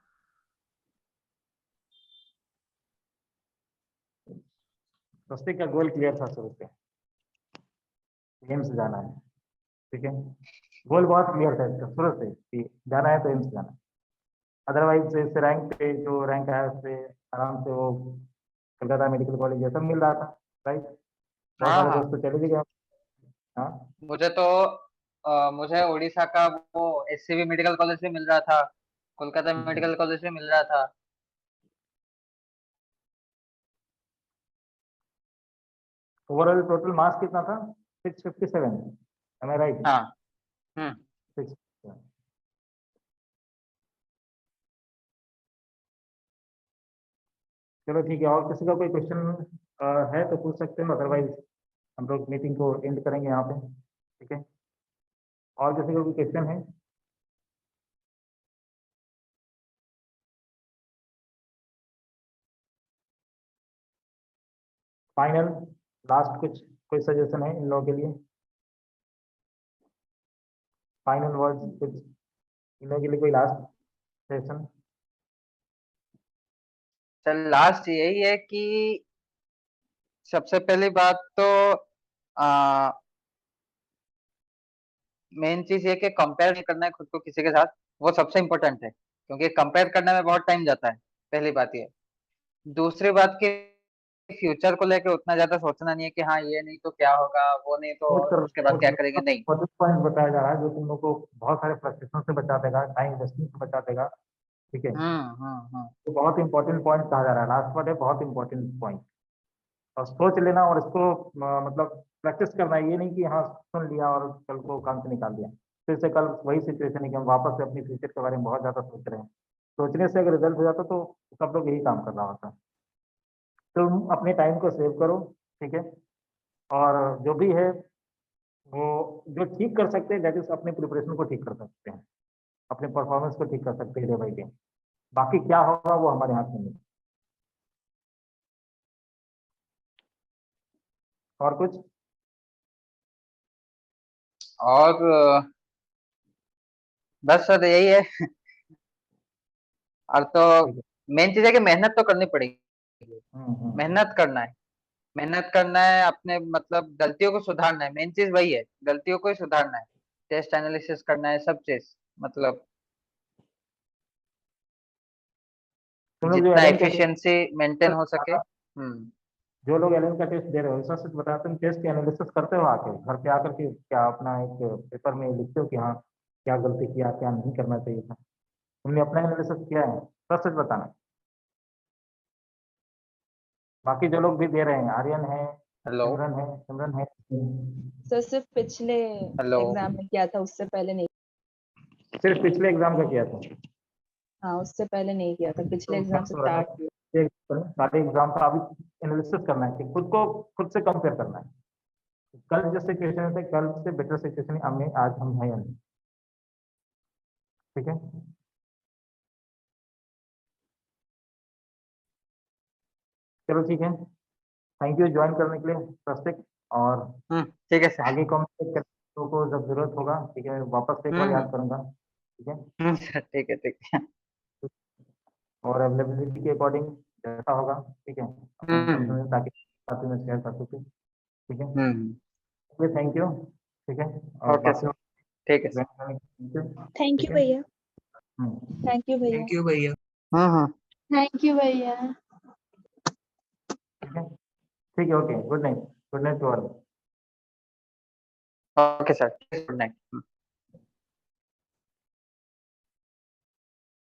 स्वस्तिक का गोल क्लियर था शुरू से, एम्स जाना है, ठीक है। गोल बहुत क्लियर था इसका शुरू से कि जाना है तो एम्स जाना है। अदरवाइज इस रैंक पे जो रैंक आया उससे आराम से वो कलकत्ता मेडिकल कॉलेज ये सब मिल रहा था, राइट। बहुत हाँ सारे हाँ, दोस्त तो चले भी गए। हाँ मुझे तो मुझे उड़ीसा का वो एससीबी मेडिकल कॉलेज से मिल रहा था, कोलकाता मेडिकल कॉलेज से मिल रहा था। ओवरऑल टोटल मार्क्स कितना था? 657, एम आई राइट? हाँ। हम्म। 6। चलो ठीक है, और किसी का कोई क्वेश्चन है तो पूछ सकते हो, अदरवाइज हम लोग मीटिंग को एंड करेंगे यहाँ पे, ठीक है। और किसी का कोई क्वेश्चन है? फाइनल लास्ट कुछ कोई सजेशन है इन लोगों के लिए? फाइनल वर्ड्स कुछ इन लोगों के लिए, कोई लास्ट सेशन? चल लास्ट यही है कि सबसे पहली बात तो मेन चीज ये कि कंपेयर नहीं करना है खुद को किसी के साथ, वो सबसे इम्पोर्टेंट है, क्योंकि कंपेयर करने में बहुत टाइम जाता है। पहली बात ये। दूसरी बात कि फ्यूचर को लेके उतना ज्यादा सोचना नहीं है कि हाँ ये नहीं तो क्या होगा, वो नहीं तो उसके बाद क्या करेंगे, नहीं। पॉइंट बताया जा रहा है जो तुम लोग को बहुत सारे फ्रस्ट्रेशन से बचा देगा, टाइम वेस्टिंग से बचा देगा, ठीक है। तो बहुत इंपॉर्टेंट पॉइंट कहा जा रहा है, लास्ट वर्ड है, बहुत इंपॉर्टेंट पॉइंट। और सोच लेना और इसको मतलब प्रैक्टिस करना है, ये नहीं कि हाँ सुन लिया और कल को काम से निकाल दिया, फिर से कल वही सिचुएशन है कि हम वापस से अपनी फ्यूचर के बारे में बहुत ज्यादा सोच रहे हैं। सोचने से अगर रिजल्ट हो जाता तो सब लोग यही काम कर रहा होता। तुम अपने टाइम को सेव करो, ठीक है। और जो भी है वो जो ठीक कर सकते हैं, दैट इज अपने प्रिपरेशन को ठीक कर सकते हैं, अपने परफॉर्मेंस को ठीक कर सकते हैं डे बाई डे। बाकी क्या होगा वो हमारे हाथ में नहीं। और कुछ? और बस सर यही है। और तो ठीक है। मेन चीज है कि मेहनत तो करनी पड़ेगी, हम्म। मेहनत करना है, मेहनत करना है, अपने मतलब गलतियों को सुधारना है। मेन चीज वही है, गलतियों को ही सुधारना है, टेस्ट एनालिसिस करना है, सब चीज मतलब तुम लोग जो जितना एलन का एफिशिएंसी मेंटेन हो सके। टेस्ट, जो लोग एलन का टेस्ट दे रहे हो, सच सच बताओ, तुम टेस्ट की एनालिसिस करते हो आके घर पे आकर के? क्या अपना एक पेपर में लिखते हो कि हाँ क्या गलती किया, क्या नहीं करना चाहिए था? तुमने अपना एनालिसिस किया है? सच सच बताना। बाकी जो लोग भी दे रहे हैं, आर्यन है, हेलो सिमरन है। सर सिर्फ पिछले हेलो। एग्जाम में किया था, उससे पहले नहीं। सिर्फ पिछले एग्जाम का किया था? हाँ उससे पहले नहीं किया था, पिछले तो एग्जाम मत से करो ना, स्टार्ट किया। सारे एग्जाम का अभी एनालिसिस करना है कि खुद को खुद से कंपेयर करना है। कल जो सिचुएशन थे, कल से बेटर सिचुएशन हमें आज हम है या नहीं, ठीक है। चलो ठीक है, थैंक यू ज्वाइन करने के लिए स्वस्तिक। और ठीक है सर। आगे कम्युनिकेट करने को जब जरूरत होगा, ठीक है, वापस से एक बार याद करूंगा, ठीक है। सर ठीक है, ठीक है। और अवेलेबिलिटी के अकॉर्डिंग जैसा होगा, ठीक है, अपन हम्म ताकि साथ में शेयर कर सके, ठीक है। हम्म थैंक यू, ठीक है। और ओके बाकी सर, ठीक है सर। ज्वाइन करने के लिए थैंक ठीक यू है। भैया। हम्म, थैंक यू भैया। थैंक यू भैया। हम्म थैंक यू भैया। ठीक है, okay, good night, good night to all. Okay sir, good night.